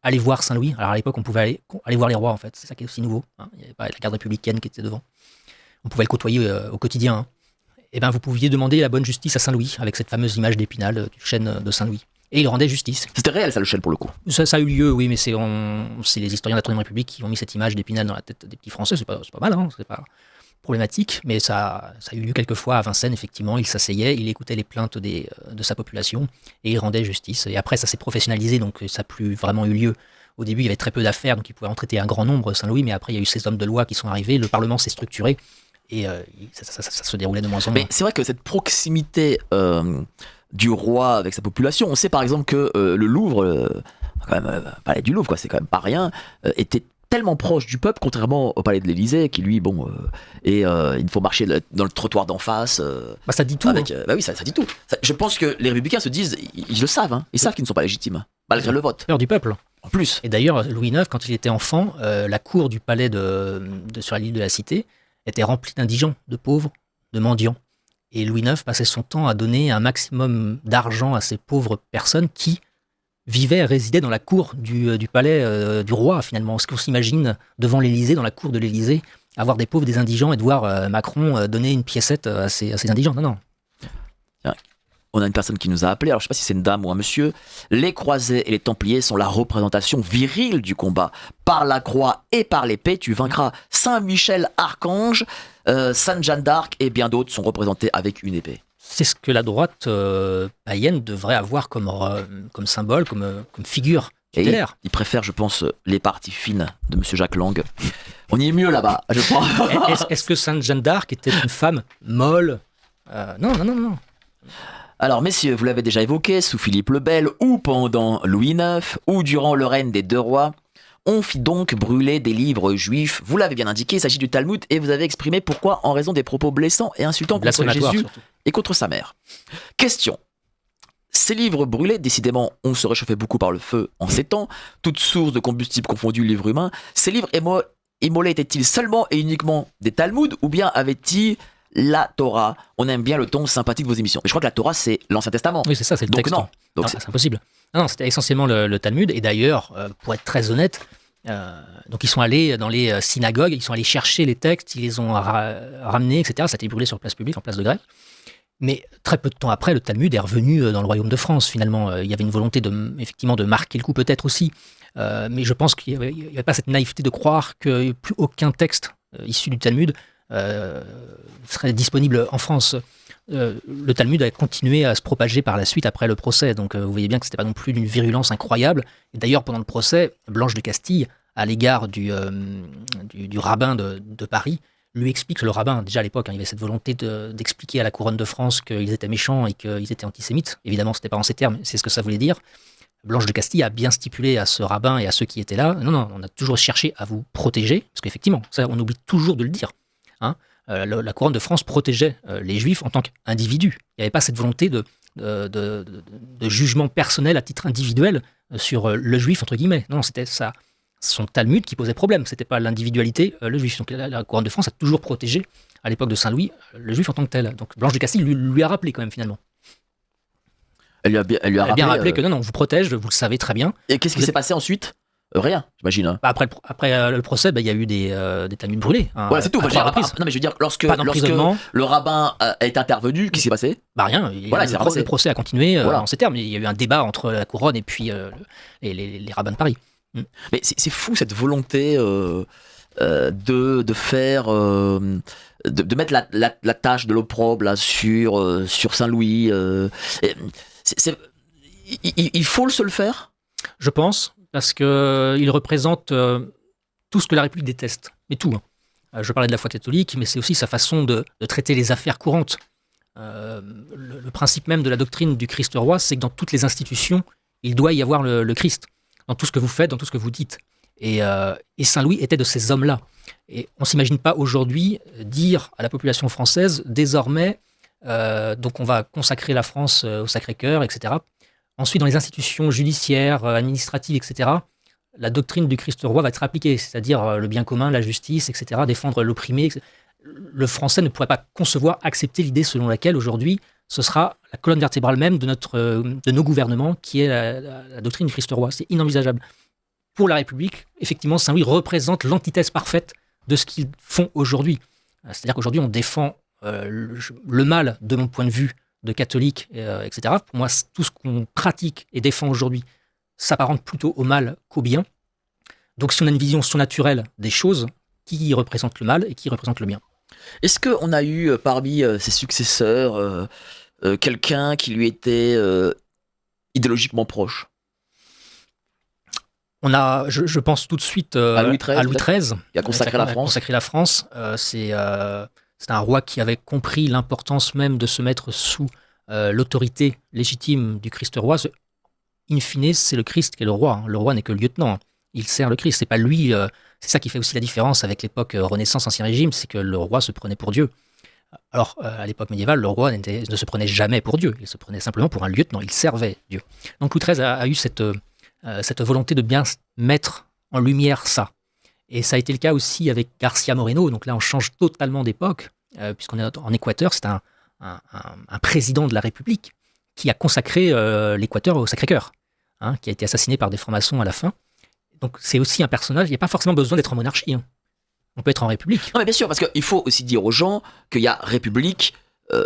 aller voir Saint-Louis. Alors à l'époque, on pouvait aller voir les rois, en fait. C'est ça qui est aussi nouveau. Hein. Il n'y avait pas la garde républicaine qui était devant. On pouvait le côtoyer au quotidien. Hein. Et vous pouviez demander la bonne justice à Saint-Louis, avec cette fameuse image d'Épinal du chêne de Saint-Louis. Et il rendait justice. C'était réel, ça, le chêne, pour le coup. Ça a eu lieu, oui, mais c'est les historiens de la Troisième République qui ont mis cette image d'Épinal dans la tête des petits Français. C'est pas mal, hein. C'est pas problématique, mais ça a eu lieu quelques fois à Vincennes, effectivement. Il s'asseyait, il écoutait les plaintes de sa population, et il rendait justice. Et après, ça s'est professionnalisé, donc ça n'a plus vraiment eu lieu. Au début, il y avait très peu d'affaires, donc il pouvait en traiter un grand nombre, Saint-Louis, mais après, il y a eu ces hommes de loi qui sont arrivés, le Parlement s'est structuré, et ça se déroulait de moins en moins. Mais c'est vrai que cette proximité du roi avec sa population, on sait par exemple que le Louvre, quand même, palais du Louvre, quoi, c'est quand même pas rien, était tellement proche du peuple, contrairement au palais de l'Élysée, qui lui, il faut marcher dans le trottoir d'en face. Ça dit tout. Oui, ça dit tout. Je pense que les républicains se disent, ils le savent, hein, ils savent qu'ils ne sont pas légitimes, malgré le vote. Peur du peuple. En plus. Et d'ailleurs, Louis IX, quand il était enfant, la cour du palais sur l'île de la Cité était remplie d'indigents, de pauvres, de mendiants. Et Louis IX passait son temps à donner un maximum d'argent à ces pauvres personnes qui vivaient et résidaient dans la cour du palais du roi, finalement. Est-ce qu'on s'imagine, devant l'Élysée, dans la cour de l'Élysée, avoir des pauvres, des indigents et de voir Macron donner une piécette à ces indigents ? Non. On a une personne qui nous a appelé, alors je sais pas si c'est une dame ou un monsieur. Les croisés et les templiers sont la représentation virile du combat. Par la croix et par l'épée, tu vaincras. Saint Michel Archange, Sainte Jeanne d'Arc et bien d'autres sont représentés avec une épée. C'est ce que la droite païenne devrait avoir comme symbole, comme figure tutélaire. Il préfère, je pense, les parties fines de monsieur Jacques Lang. On y est mieux là-bas, je crois. Est-ce que Sainte Jeanne d'Arc était une femme molle? Non. Alors, messieurs, vous l'avez déjà évoqué, sous Philippe le Bel, ou pendant Louis IX, ou durant le règne des deux rois, on fit donc brûler des livres juifs. Vous l'avez bien indiqué, il s'agit du Talmud, et vous avez exprimé pourquoi en raison des propos blessants et insultants contre Jésus surtout. Et contre sa mère. Question. Ces livres brûlés, décidément, on se réchauffait beaucoup par le feu en ces temps, toute source de combustible confondu, livre humain. Ces livres immolés étaient-ils seulement et uniquement des Talmuds, ou bien avaient-ils la Torah? On aime bien le ton sympathique de vos émissions. Mais je crois que la Torah, c'est l'Ancien Testament. Oui, c'est ça, c'est le texte. Donc non. C'est impossible. Non, c'était essentiellement le Talmud. Et d'ailleurs, pour être très honnête, donc ils sont allés dans les synagogues, ils sont allés chercher les textes, ils les ont ramenés, etc. Ça a été brûlé sur place publique, en place de Grève. Mais très peu de temps après, le Talmud est revenu dans le royaume de France, finalement. Il y avait une volonté effectivement de marquer le coup, peut-être aussi. Mais je pense qu'il n'y avait pas cette naïveté de croire que plus aucun texte issu du Talmud serait disponible en France. Le Talmud a continué à se propager par la suite après le procès. Donc vous voyez bien que ce n'était pas non plus d'une virulence incroyable. Et d'ailleurs, pendant le procès, Blanche de Castille, à l'égard du rabbin de Paris, lui explique que le rabbin, déjà à l'époque, il y avait cette volonté d'expliquer à la couronne de France qu'ils étaient méchants et qu'ils étaient antisémites. Évidemment, ce n'était pas en ces termes, c'est ce que ça voulait dire. Blanche de Castille a bien stipulé à ce rabbin et à ceux qui étaient là, non, on a toujours cherché à vous protéger, parce qu'effectivement, ça, on oublie toujours de le dire. La couronne de France protégeait les Juifs en tant qu'individus. Il n'y avait pas cette volonté de jugement personnel à titre individuel sur le Juif, entre guillemets. Non, c'était ça. Son Talmud qui posait problème, c'était pas l'individualité, le Juif. Donc la couronne de France a toujours protégé, à l'époque de Saint-Louis, le Juif en tant que tel. Donc Blanche de Castille lui a rappelé quand même finalement. Elle lui a bien rappelé que non, on vous protège, vous le savez très bien. Et qu'est-ce qui s'est passé ensuite? Rien, j'imagine. Hein. Après le procès, il y a eu des Talmuds brûlés. Ouais, c'est tout. Non, mais je veux dire, lorsque le rabbin est intervenu, qu'est-ce qui s'est passé? Rien. Le procès a continué en ces termes. Il y a eu un débat entre la couronne et puis les rabbins de Paris. Mais c'est fou cette volonté de faire, de mettre la tâche de l'opprobre là sur Saint-Louis. Il faut se le faire. Je pense, parce qu'il représente tout ce que la République déteste, mais tout. Je parlais de la foi catholique, mais c'est aussi sa façon de traiter les affaires courantes. Le principe même de la doctrine du Christ roi, c'est que dans toutes les institutions, il doit y avoir le Christ. Dans tout ce que vous faites, dans tout ce que vous dites. Et Saint-Louis était de ces hommes-là. Et on ne s'imagine pas aujourd'hui dire à la population française, désormais, donc on va consacrer la France au Sacré-Cœur, etc. Ensuite, dans les institutions judiciaires, administratives, etc., la doctrine du Christ roi va être appliquée, c'est-à-dire le bien commun, la justice, etc., défendre l'opprimé. Etc. Le Français ne pourrait pas concevoir, accepter l'idée selon laquelle aujourd'hui, ce sera la colonne vertébrale même de nos gouvernements, qui est la doctrine du Christ roi. C'est inenvisageable. Pour la République, effectivement, Saint-Louis représente l'antithèse parfaite de ce qu'ils font aujourd'hui. C'est-à-dire qu'aujourd'hui, on défend le mal, de mon point de vue, de catholique, etc. Pour moi, tout ce qu'on pratique et défend aujourd'hui s'apparente plutôt au mal qu'au bien. Donc, si on a une vision surnaturelle des choses, qui représente le mal et qui représente le bien? Est-ce qu'on a eu parmi ses successeurs quelqu'un qui lui était idéologiquement proche? On a, je pense tout de suite à Louis XIII, qui a consacré la France. C'est un roi qui avait compris l'importance même de se mettre sous l'autorité légitime du Christ roi. In fine, c'est le Christ qui est le roi. Le roi n'est que le lieutenant. Il sert le Christ. C'est pas lui. C'est ça qui fait aussi la différence avec l'époque Renaissance, Ancien Régime, c'est que le roi se prenait pour Dieu. Alors, à l'époque médiévale, le roi ne se prenait jamais pour Dieu. Il se prenait simplement pour un lieutenant. Il servait Dieu. Donc Louis XIII a eu cette volonté de bien mettre en lumière ça. Et ça a été le cas aussi avec Garcia Moreno. Donc là, on change totalement d'époque, puisqu'on est en Équateur. C'est un président de la République qui a consacré l'Équateur au Sacré-Cœur, qui a été assassiné par des francs-maçons à la fin. Donc c'est aussi un personnage, il n'y a pas forcément besoin d'être en monarchie. On peut être en République. Non mais bien sûr, parce qu'il faut aussi dire aux gens qu'il y a République,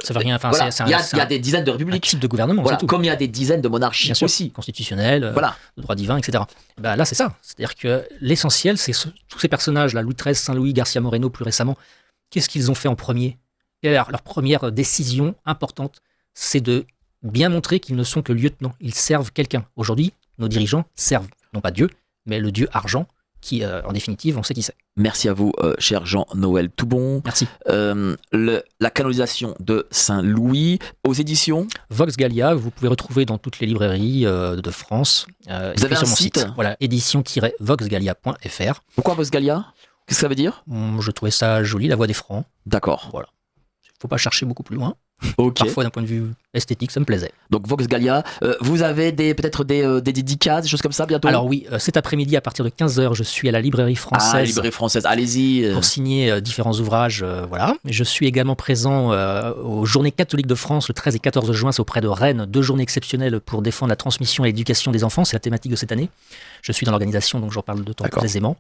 ça veut rien. Enfin, voilà, il y a des dizaines de républiques. Un type de gouvernement, voilà, c'est tout. comme il y a des dizaines de monarchies Bien sûr, aussi. Constitutionnel, voilà. de droit divin, etc. Ben là, c'est ça. C'est-à-dire que l'essentiel, c'est tous ces personnages, là, Louis XIII, Saint-Louis, Garcia Moreno, plus récemment, qu'est-ce qu'ils ont fait en premier? Leur première décision importante, c'est de bien montrer qu'ils ne sont que lieutenants. Ils servent quelqu'un. Aujourd'hui, nos dirigeants servent, non pas Dieu, mais le dieu argent, qui, en définitive, on sait qui c'est. Merci à vous, cher Jean-Noël Toubon. Merci. La canonisation de Saint-Louis aux éditions Vox Gallia, vous pouvez retrouver dans toutes les librairies de France. Vous avez un sur mon site, voilà, édition-voxgallia.fr. Pourquoi Vox Gallia? Qu'est-ce que ça veut dire? Je trouvais ça joli, la voix des francs. D'accord. Voilà. Faut pas chercher beaucoup plus loin. Okay. Parfois, d'un point de vue esthétique, ça me plaisait. Donc Vox Gallia, vous avez peut-être des dédicaces, des choses comme ça bientôt? Alors oui, cet après-midi à partir de 15h, je suis à la librairie française. Ah, la librairie française, allez-y. Pour signer différents ouvrages, voilà. Je suis également présent aux Journées catholiques de France le 13 et 14 juin, c'est auprès de Rennes, 2 journées exceptionnelles pour défendre la transmission et l'éducation des enfants, c'est la thématique de cette année. Je suis dans l'organisation, donc j'en parle de temps plus aisément.